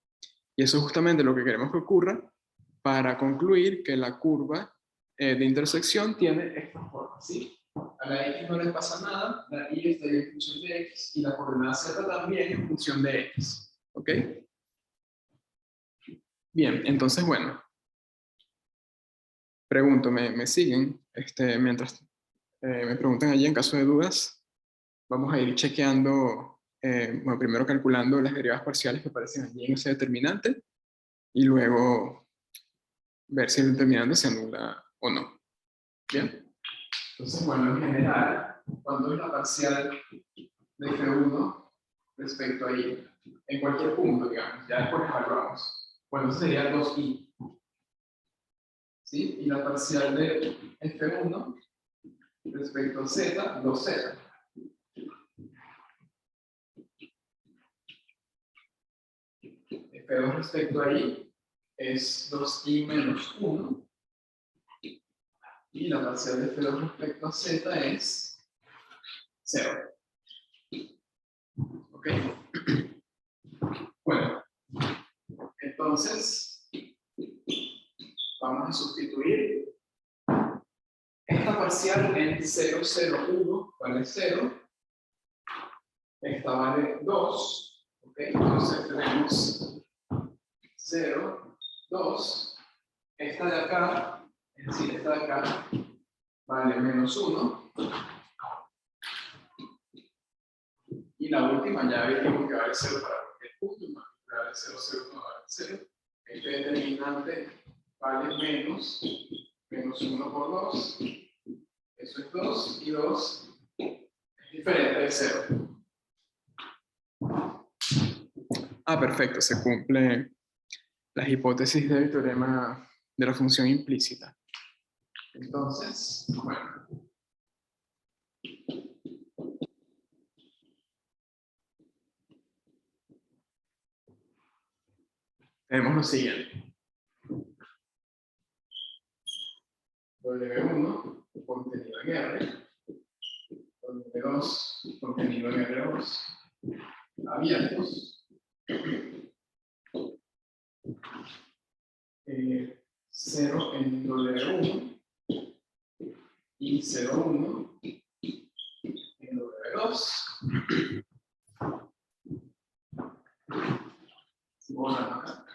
Y eso es justamente lo que queremos que ocurra para concluir que la curva de intersección tiene esta forma, ¿sí? A la x no le pasa nada, la y estaría en función de x y la coordenada z también en función de x. ¿Ok? Bien, entonces, bueno. Pregunto, ¿me siguen? Mientras me preguntan allí en caso de dudas, vamos a ir chequeando, bueno, primero calculando las derivadas parciales que aparecen allí en ese determinante y luego ver si el determinante se anula o no. Bien. Entonces, bueno, en general, cuando es la parcial de F1 respecto a Y, en cualquier punto, digamos, ya después evaluamos. Bueno, eso sería 2i. ¿Sí? Y la parcial de F1 respecto a Z, 2Z. F2 respecto a Y es 2i menos 1. Y la parcial de F2 respecto a Z es 0. ¿Ok? Bueno, entonces vamos a sustituir esta parcial en 0, 0, 1 vale 0. Esta vale 2. ¿Ok? Entonces tenemos 0, 2. Esta de acá, es decir, esta de acá, vale menos 1. Y la última ya vimos que vale 0 para cualquier punto, más que vale 0, 0, no vale 0. Este determinante vale menos 1 por 2. Eso es 2, y 2 es diferente de 0. Ah, perfecto, se cumple las hipótesis del teorema de la función implícita. Entonces, bueno. Tenemos lo siguiente. W1 contenido en R. W2 contenido en R2. Abiertos. 0 en W1 y 0, 1 en W2. Bueno, acá.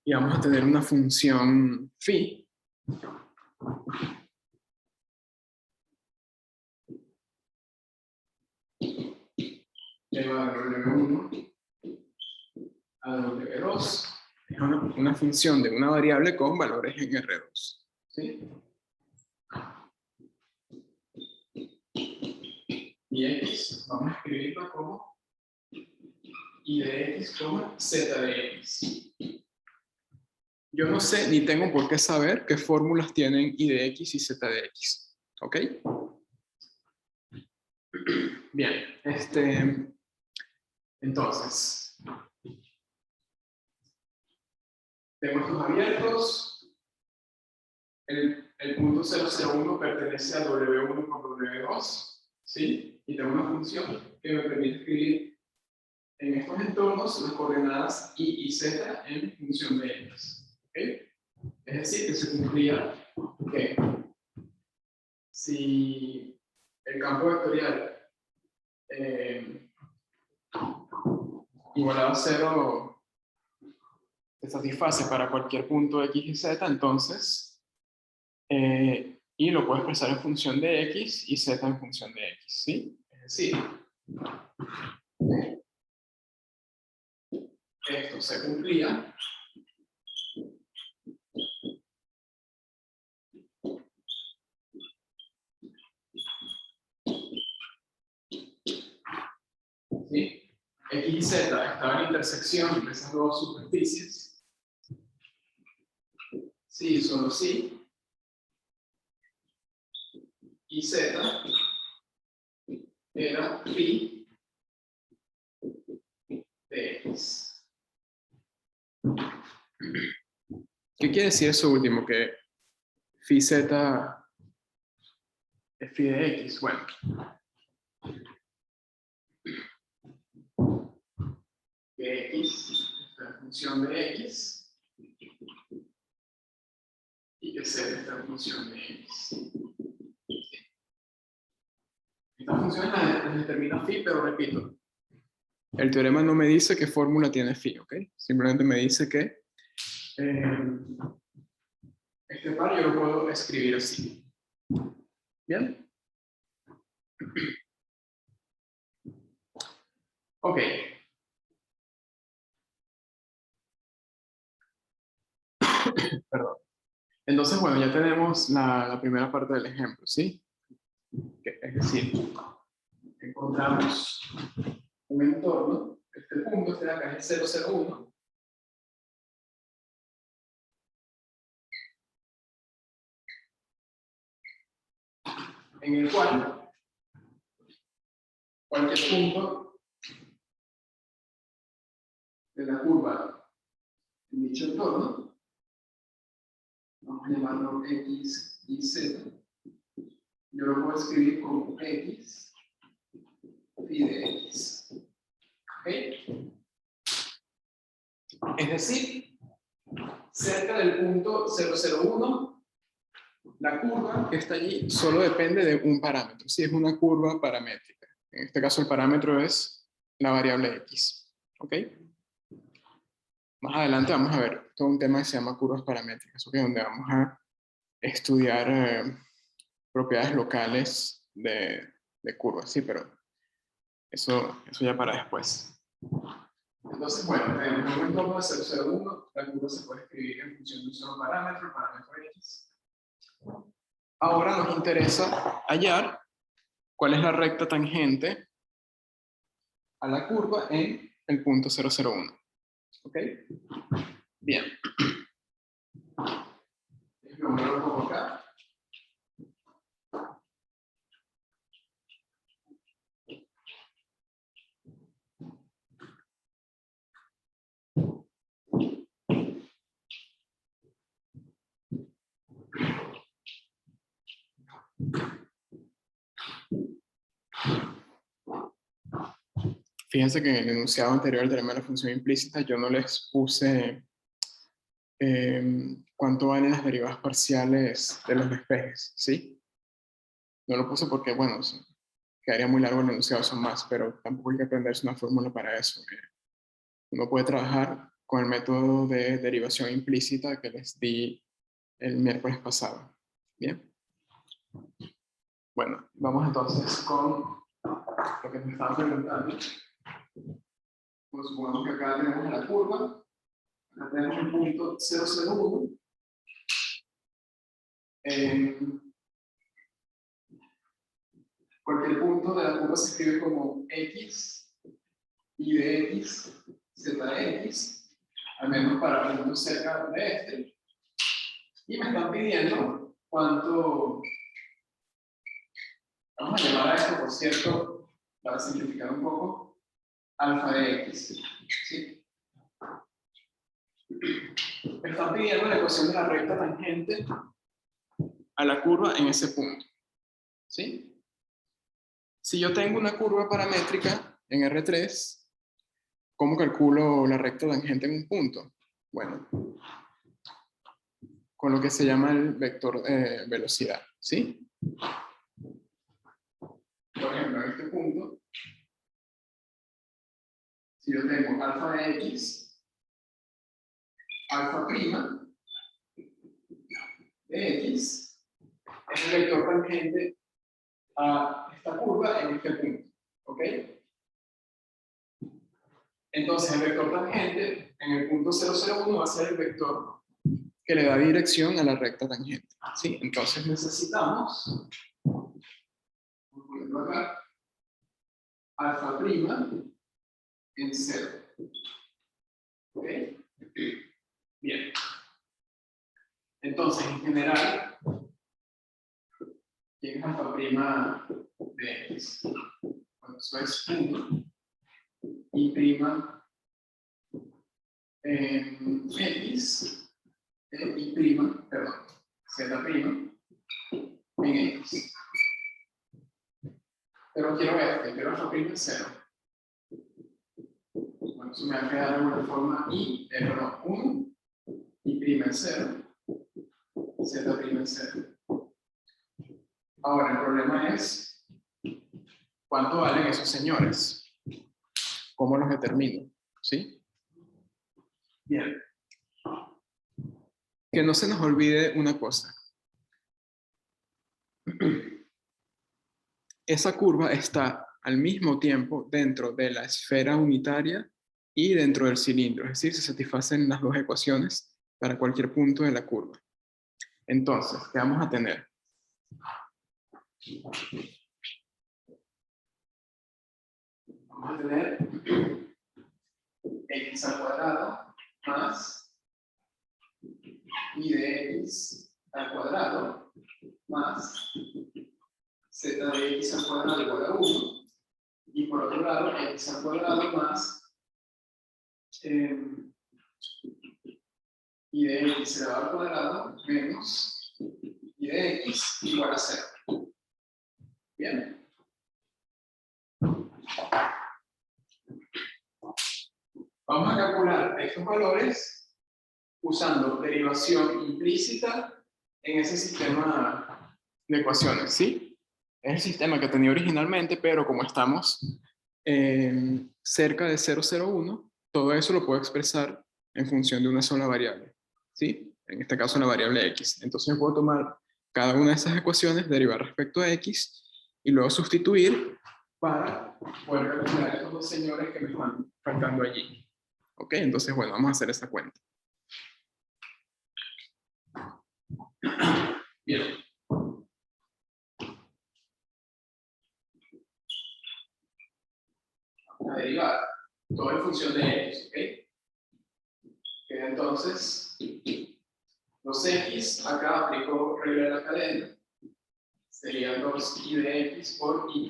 Y vamos a tener una función phi que va de W1 a W2. Es una función de una variable con valores en R2. ¿Sí? Y X, vamos a escribirlo como y de X, Z de X. Yo no sé ni tengo por qué saber qué fórmulas tienen y de X y Z de X. ¿Ok? Bien, entonces, tengo estos abiertos. El punto 001 pertenece a W1 por W2, ¿sí? Y tengo una función que me permite escribir en estos entornos las coordenadas y z en función de X. ¿Okay? Es decir, que se cumplía que si el campo vectorial igualado a 0 te satisface para cualquier punto x y z, entonces, y lo puedes expresar en función de x y z en función de x, ¿sí? Es decir, esto se cumplía ¿sí? X y Z estaban en intersección de esas dos superficies. Sí, solo sí. Y Z era phi de X. ¿Qué quiere decir eso último? Que phi Z es phi de X. Bueno. Que X está en función de X y que Z está en función de X. Esta función las determina phi, pero repito, el teorema no me dice qué fórmula tiene phi, ¿ok? Simplemente me dice que este par yo lo puedo escribir así. ¿Bien? Ok. Perdón. Entonces, bueno, ya tenemos la primera parte del ejemplo, ¿sí? Es decir, encontramos un entorno, este punto, este de acá es el 001, en el cual cualquier punto de la curva en dicho entorno, vamos a llamarlo X y Z, yo lo puedo escribir como X phi de X. ¿Ok? Es decir, cerca del punto 001, la curva que está allí solo depende de un parámetro. Si es una curva paramétrica. En este caso el parámetro es la variable X. ¿Ok? Más adelante vamos a ver todo un tema que se llama curvas paramétricas, ¿ok? Donde vamos a estudiar propiedades locales de curvas, sí, pero eso ya para después. Entonces, bueno, en un entorno de 001, la curva se puede escribir en función de un solo parámetro, el parámetro X. Ahora nos interesa hallar cuál es la recta tangente a la curva en el punto 001. ¿Ok? Bien. Déjame mover un poco acá. Fíjense que en el enunciado anterior del teorema de la función implícita yo no les puse cuánto valen las derivadas parciales de los despejes, ¿sí? No lo puse porque, bueno, quedaría muy largo el enunciado, son más, pero tampoco hay que aprenderse una fórmula para eso. Uno puede trabajar con el método de derivación implícita que les di el miércoles pasado. Bien. Bueno, vamos entonces con lo que me estaban preguntando. Pues supongamos que acá tenemos la curva, acá tenemos el punto 001. Cualquier punto de la curva se escribe como X, Y de X, Z de X, al menos para puntos cerca de este. Y me están pidiendo cuánto, vamos a llamar a esto, por cierto, para simplificar un poco, alfa de X. ¿Sí? Me están pidiendo la ecuación de la recta tangente a la curva en ese punto. ¿Sí? Si yo tengo una curva paramétrica en R3, ¿cómo calculo la recta tangente en un punto? Bueno, con lo que se llama el vector velocidad, ¿sí? Por ejemplo, en este punto, si yo tengo alfa de x, alfa prima de x, es el vector tangente a esta curva en este punto. ¿Ok? Entonces el vector tangente en el punto 0,01 va a ser el vector que le da dirección a la recta tangente. ¿Sí? Entonces necesitamos, vamos a ponerlo acá, alfa prima en 0. ¿Ok? Bien. Entonces, en general, ¿quién es alfa prima de x? Bueno, eso es 1 y prima en x, y prima, perdón, z prima en x. Pero quiero alfa prima en 0. Bueno, eso me va a quedar de alguna forma perdón, 1 y prima en 0, z prima en 0. Ahora, el problema es, ¿cuánto valen esos señores? ¿Cómo los determino? ¿Sí? Bien. Que no se nos olvide una cosa. Esa curva está al mismo tiempo dentro de la esfera unitaria y dentro del cilindro. Es decir, se satisfacen las dos ecuaciones para cualquier punto de la curva. Entonces, ¿qué vamos a tener? Vamos a tener x al cuadrado más y de x al cuadrado más z de x al cuadrado igual a 1 y por otro lado x al cuadrado más y de x elevado al cuadrado menos y de x igual a 0. Bien. Vamos a calcular estos valores usando derivación implícita en ese sistema de ecuaciones, ¿sí? Es el sistema que tenía originalmente, pero como estamos cerca de 0,01, todo eso lo puedo expresar en función de una sola variable, ¿sí? En este caso la variable x. Entonces puedo tomar cada una de esas ecuaciones, derivar respecto a x, y luego sustituir para poder calcular estos dos señores que me están faltando allí. ¿Ok? Entonces, bueno, vamos a hacer esta cuenta. Bien. Vamos a derivar todo en función de x, ¿ok? Queda entonces los x, acá aplico regla de la cadena, sería 2i de x por i'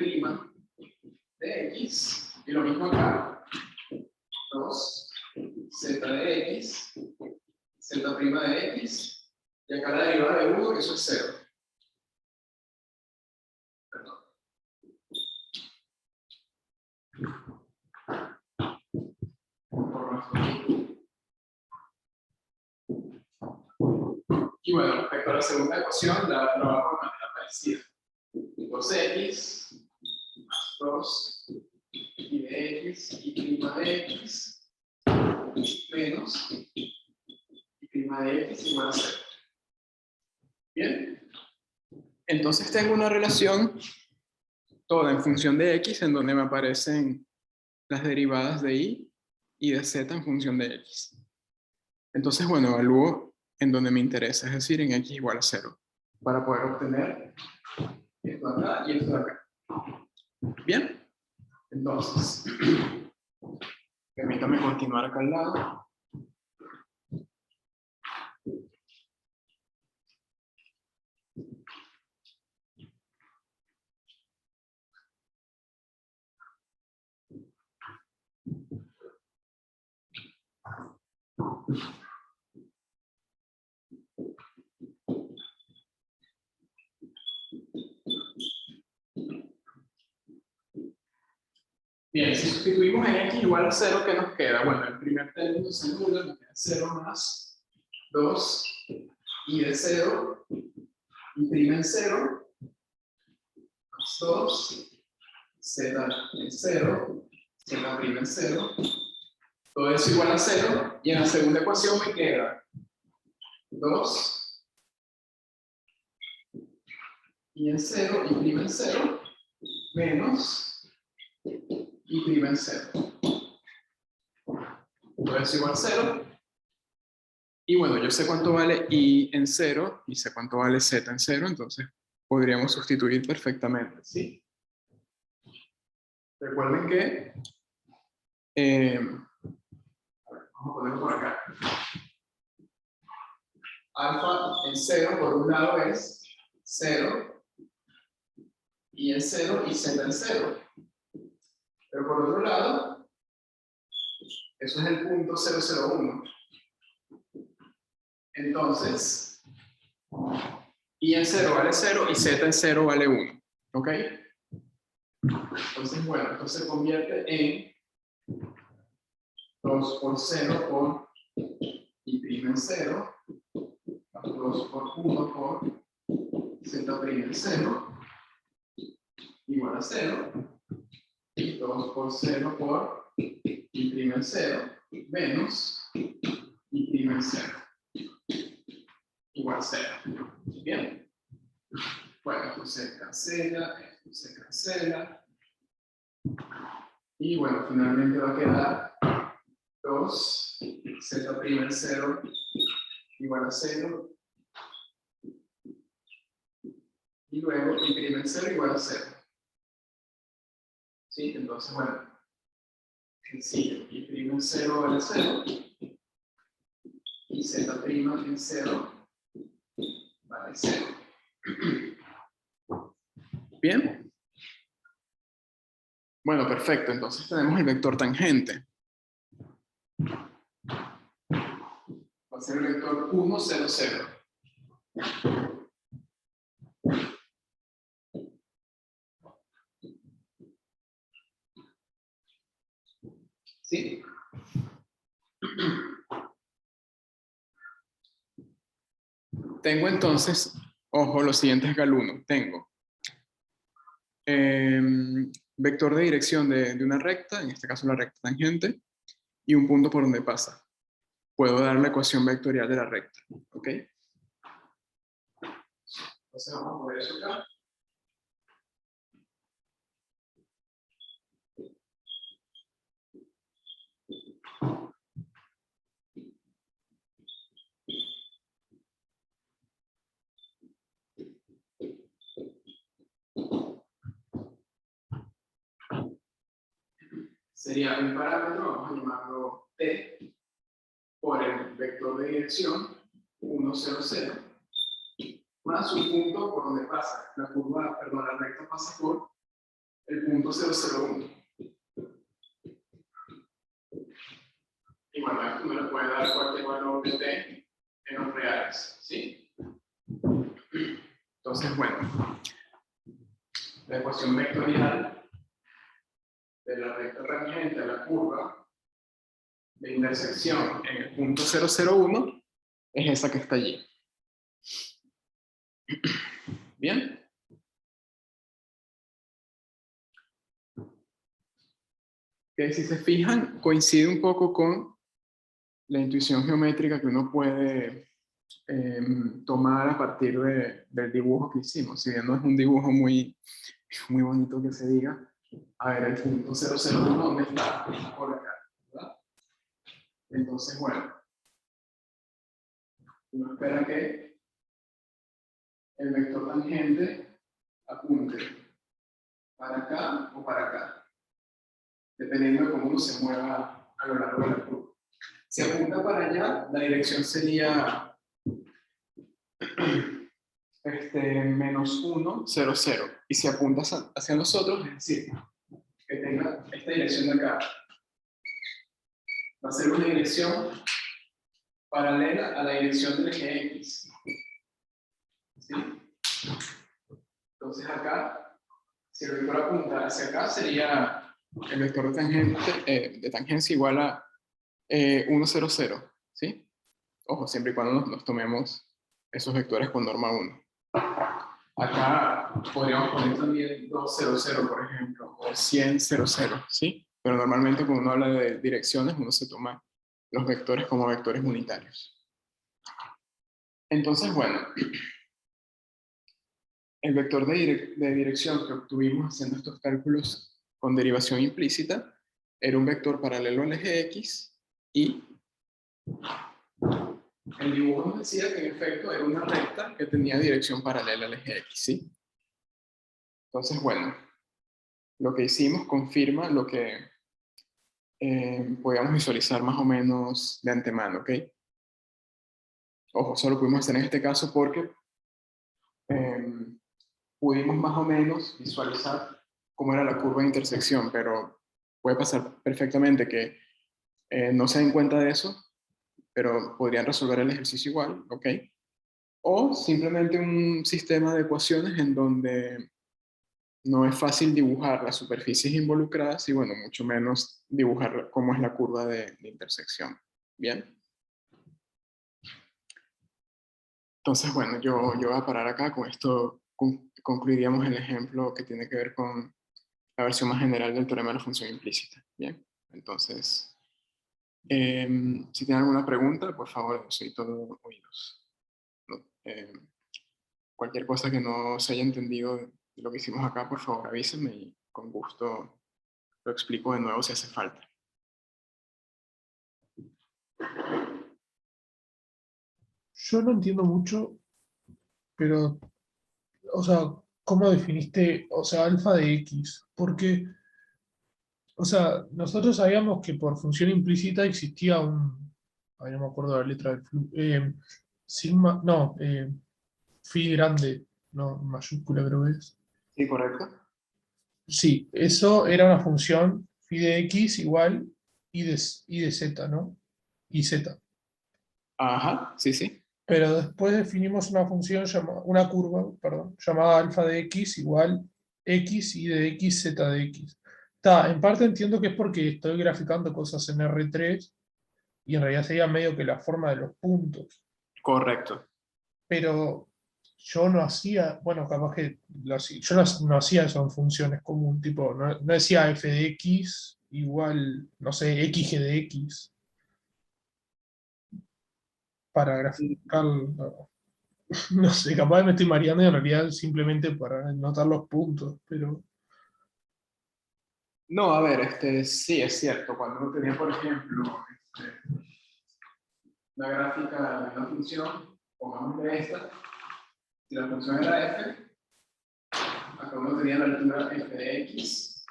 de x, y lo mismo acá, 2 z de x, z' de x, y acá la derivada de 1, eso es 0. Perdón. Y bueno, respecto a la segunda ecuación, la trabajo de manera parecida. 2x más 2 y de x y prima de x menos y prima de x igual a 0. Bien. Entonces tengo una relación toda en función de x en donde me aparecen las derivadas de y de z en función de x. Entonces, bueno, evalúo en donde me interesa, es decir, en x igual a 0, para poder obtener esto de acá y esto de acá. Bien, entonces, permítame continuar acá al lado. Bien, si sustituimos en x igual a 0, ¿qué nos queda? Bueno, el primer término se anula, nos queda 0 más 2 y de 0 y prima en 0 más 2 z en 0 Z' en 0. Todo eso igual a 0. Y en la segunda ecuación me queda 2 y en 0, y' en 0, menos y' en 0. Todo eso igual a 0. Y bueno, yo sé cuánto vale y en 0 y sé cuánto vale z en 0, entonces podríamos sustituir perfectamente, ¿sí? Recuerden que a ver, vamos a ponerlo por acá. Alfa en 0 por un lado es 0 y en 0 y z en 0. Pero por otro lado, eso es el punto 001. Entonces, y en 0 vale 0 y z en 0 vale 1. ¿Ok? Entonces, bueno, esto se convierte en 2 por 0 por y' en 0, 2 por 1 por z' en 0, igual a 0, y 2 por 0 por y' en 0, menos y' en 0, igual a 0. Bien. Bueno, esto se cancela, esto se cancela. Y bueno, finalmente va a quedar 2, z' en 0, igual a 0. Y luego y' en 0 igual a 0. ¿Sí? Entonces, bueno, sencillo. Y' en 0 vale 0. Y z' en 0 vale 0. Bien. Bueno, perfecto. Entonces tenemos el vector tangente. Va a ser el vector 1, 0, 0. ¿Sí? Tengo entonces, ojo, los siguientes galunos. Tengo vector de dirección de una recta, en este caso la recta tangente, y un punto por donde pasa. Puedo dar la ecuación vectorial de la recta. ¿Ok? Entonces vamos a poner eso acá. Sería un parámetro, vamos a llamarlo T, por el vector de dirección 1, 0, 0, más un punto por donde pasa. La curva, perdón, la recta pasa por el punto 001. Y bueno, esto me lo puede dar cualquier valor de T en los reales, ¿sí? Entonces, bueno, la ecuación vectorial de la recta tangente a la curva de intersección en el punto 001 es esa que está allí. ¿Bien? Que si se fijan, coincide un poco con la intuición geométrica que uno puede tomar a partir del dibujo que hicimos. Si bien no es un dibujo muy bonito que se diga, a ver, el punto 001, ¿dónde está? Está por acá, ¿verdad? Entonces, bueno, uno espera que el vector tangente apunte para acá o para acá, dependiendo de cómo uno se mueva a lo largo de la curva. Si apunta para allá, la dirección sería menos 1, 0, 0. Y si apuntas hacia nosotros, es decir, que tenga esta dirección de acá, va a ser una dirección paralela a la dirección del eje X. ¿Sí? Entonces acá, si el vector apunta hacia acá, sería el vector de tangencia igual a 1, 0, 0. ¿Sí? Ojo, siempre y cuando nos tomemos esos vectores con norma 1. Acá podríamos poner también 2, 0, 0, por ejemplo, o 100, 0, 0, ¿sí? Pero normalmente cuando uno habla de direcciones, uno se toma los vectores como vectores unitarios. Entonces, bueno, el vector de dirección que obtuvimos haciendo estos cálculos con derivación implícita era un vector paralelo al eje X y el dibujo nos decía que en efecto era una recta que tenía dirección paralela al eje X, ¿sí? Entonces, bueno, lo que hicimos confirma lo que podíamos visualizar más o menos de antemano, ¿ok? Ojo, solo pudimos hacer en este caso porque pudimos más o menos visualizar cómo era la curva de intersección, pero puede pasar perfectamente que no se den cuenta de eso, pero podrían resolver el ejercicio igual, ¿ok? O simplemente un sistema de ecuaciones en donde no es fácil dibujar las superficies involucradas y, bueno, mucho menos dibujar cómo es la curva de intersección. ¿Bien? Entonces, bueno, yo voy a parar acá. Con esto concluiríamos el ejemplo que tiene que ver con la versión más general del teorema de la función implícita. Bien, entonces, si tienen alguna pregunta, por favor, soy todo oídos. No, cualquier cosa que no se haya entendido de lo que hicimos acá, por favor, avísenme y con gusto lo explico de nuevo si hace falta. Yo no entiendo mucho, pero, o sea, ¿cómo definiste, o sea, alfa de X? Porque, o sea, nosotros sabíamos que por función implícita existía ay, no me acuerdo la letra del sigma, no, phi grande, no, mayúscula creo que es. ¿Sí, correcto? Sí, eso era una función phi de X igual y de Z, ¿no? Y Z. Ajá, sí, sí. Pero después definimos una función, una curva, perdón, llamada alfa de X igual X y de X, Z de X. En parte entiendo que es porque estoy graficando cosas en R3 y en realidad sería medio que la forma de los puntos. Correcto. Pero yo no hacía, bueno, capaz que yo no hacía eso en funciones como un tipo, no decía f de x igual, no sé, xg de x para graficar, no sé, capaz me estoy mareando y en realidad simplemente para notar los puntos, pero No, a ver, sí es cierto. Cuando uno tenía, por ejemplo, una gráfica de una función, pongamos de esta, si la función era f, acá uno tenía la altura f de x,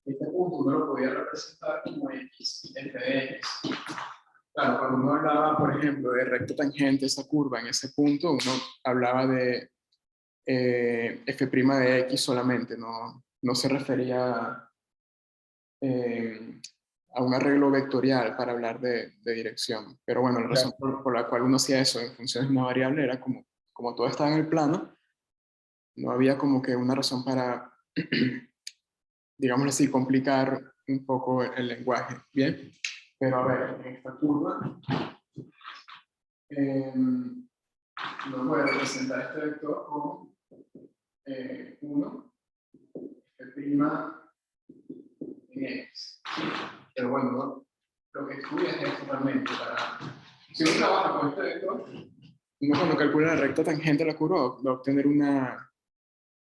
este punto uno lo podía representar como x, f de x. Claro, cuando uno hablaba, por ejemplo, de recta tangente, esa curva en ese punto, uno hablaba de f' de x solamente, no se refería a un arreglo vectorial para hablar de dirección. Pero bueno, la razón por la cual uno hacía eso en funciones de una variable era como todo estaba en el plano, no había como que una razón para, digámoslo así, complicar un poco el lenguaje. Bien, pero a ver, en esta curva, no voy a representar este vector como 1, f' en x. Pero bueno, ¿no? Lo que estudias es totalmente para... Si uno trabaja con este vector, uno cuando calcula la recta tangente a la curva va a obtener una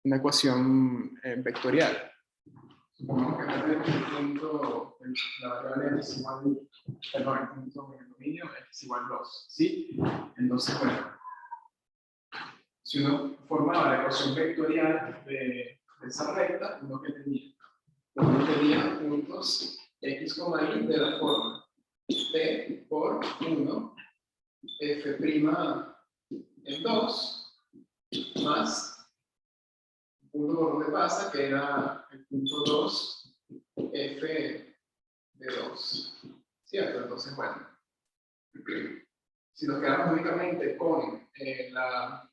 ecuación vectorial. Supongamos que el punto, la variable es igual, perdón, el punto en el dominio es igual 2, ¿sí? Entonces, bueno, si uno formaba la ecuación vectorial de esa recta, uno tenía puntos x, y de la forma t por 1 f' en 2 más el punto por donde pasa, que era el punto 2 f de 2. ¿Cierto? Entonces, bueno, si nos quedamos únicamente con la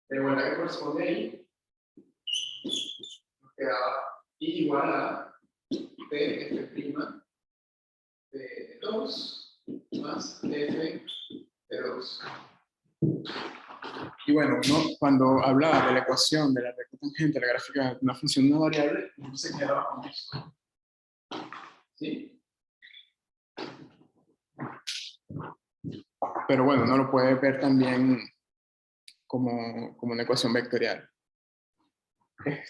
igualdad que corresponde ahí, nos quedaba y igual a t f' de 2 más f de 2. Y bueno, cuando hablaba de la ecuación de la recta tangente, la gráfica de una función no variable, uno se quedaba con esto. ¿Sí? Pero bueno, uno lo puede ver también como una ecuación vectorial.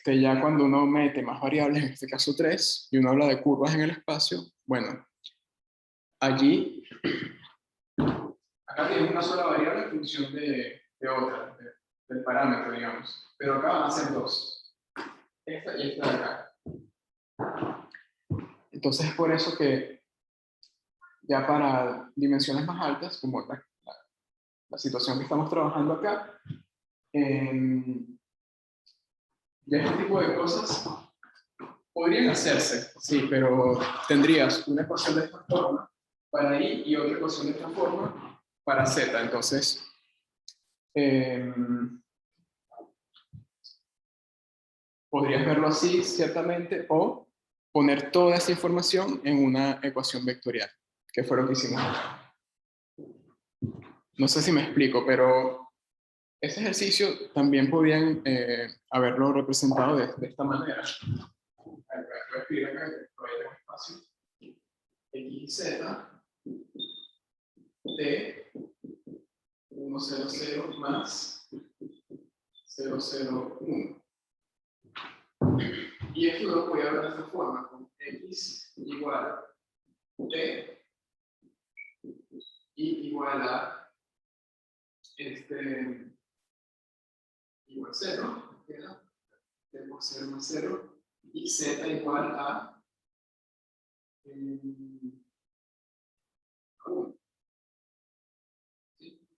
Ya cuando uno mete más variables, en este caso 3, y uno habla de curvas en el espacio, bueno, allí, acá tienes una sola variable en función de otra, del parámetro, digamos. Pero acá van a ser dos. Esta y esta de acá. Entonces es por eso que ya para dimensiones más altas, como la situación que estamos trabajando acá, ya este tipo de cosas podrían hacerse, sí, pero tendrías una ecuación de esta forma para I y otra ecuación de esta forma para Z. Entonces, podrías verlo así, ciertamente, o poner toda esa información en una ecuación vectorial, que fue lo que hicimos acá. No sé si me explico, pero ese ejercicio también podían haberlo representado de esta manera. Voy a escribir acá, todavía tengo espacio. X y Z de 1, 0, 0 más 0, 0, 1. Y esto lo voy a ver de esta forma, con X igual T y igual a igual 0, queda T por 0 más 0, y Z igual a 1. ¿Sí?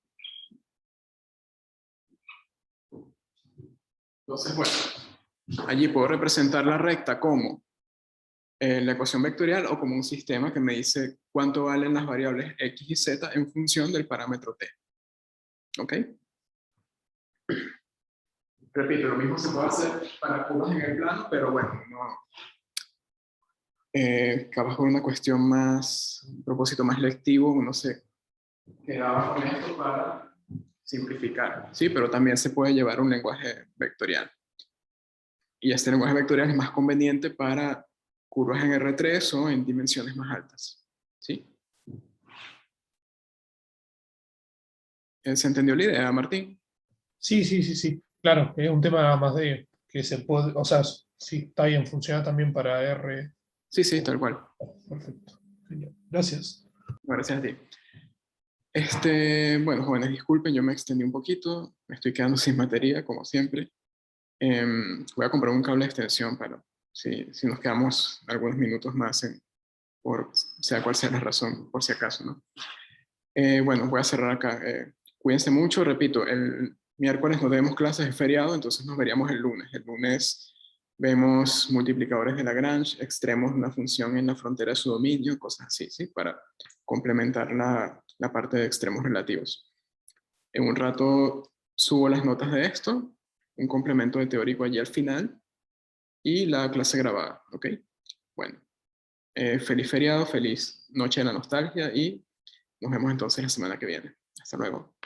Entonces, bueno, allí puedo representar la recta como la ecuación vectorial o como un sistema que me dice cuánto valen las variables X y Z en función del parámetro T. ¿Ok? Repito, lo mismo se puede hacer para curvas en el plano, pero bueno, no, capaz por una cuestión más, un propósito más lectivo, uno se quedaba con esto para simplificar, ¿sí? Pero también se puede llevar un lenguaje vectorial. Y este lenguaje vectorial es más conveniente para curvas en R3 o en dimensiones más altas, ¿sí? ¿Se entendió la idea, Martín? Sí, sí, sí, sí. Claro, es un tema más de que se puede, o sea, sí, está bien, funciona también para R. Sí, sí, tal cual. Perfecto. Genial. Gracias. Gracias a ti. Bueno, jóvenes, disculpen, yo me extendí un poquito, me estoy quedando sin batería, como siempre. Voy a comprar un cable de extensión para, si nos quedamos algunos minutos más, por sea cual sea la razón, por si acaso, ¿no? Bueno, voy a cerrar acá. Cuídense mucho, repito, el miércoles no tenemos clases, es feriado, entonces nos veríamos el lunes. El lunes vemos multiplicadores de Lagrange, extremos de una función en la frontera de su dominio, cosas así, ¿sí? Para complementar la parte de extremos relativos. En un rato subo las notas de esto, un complemento de teórico allí al final y la clase grabada, ¿ok? Bueno, feliz feriado, feliz noche de la nostalgia y nos vemos entonces la semana que viene. Hasta luego.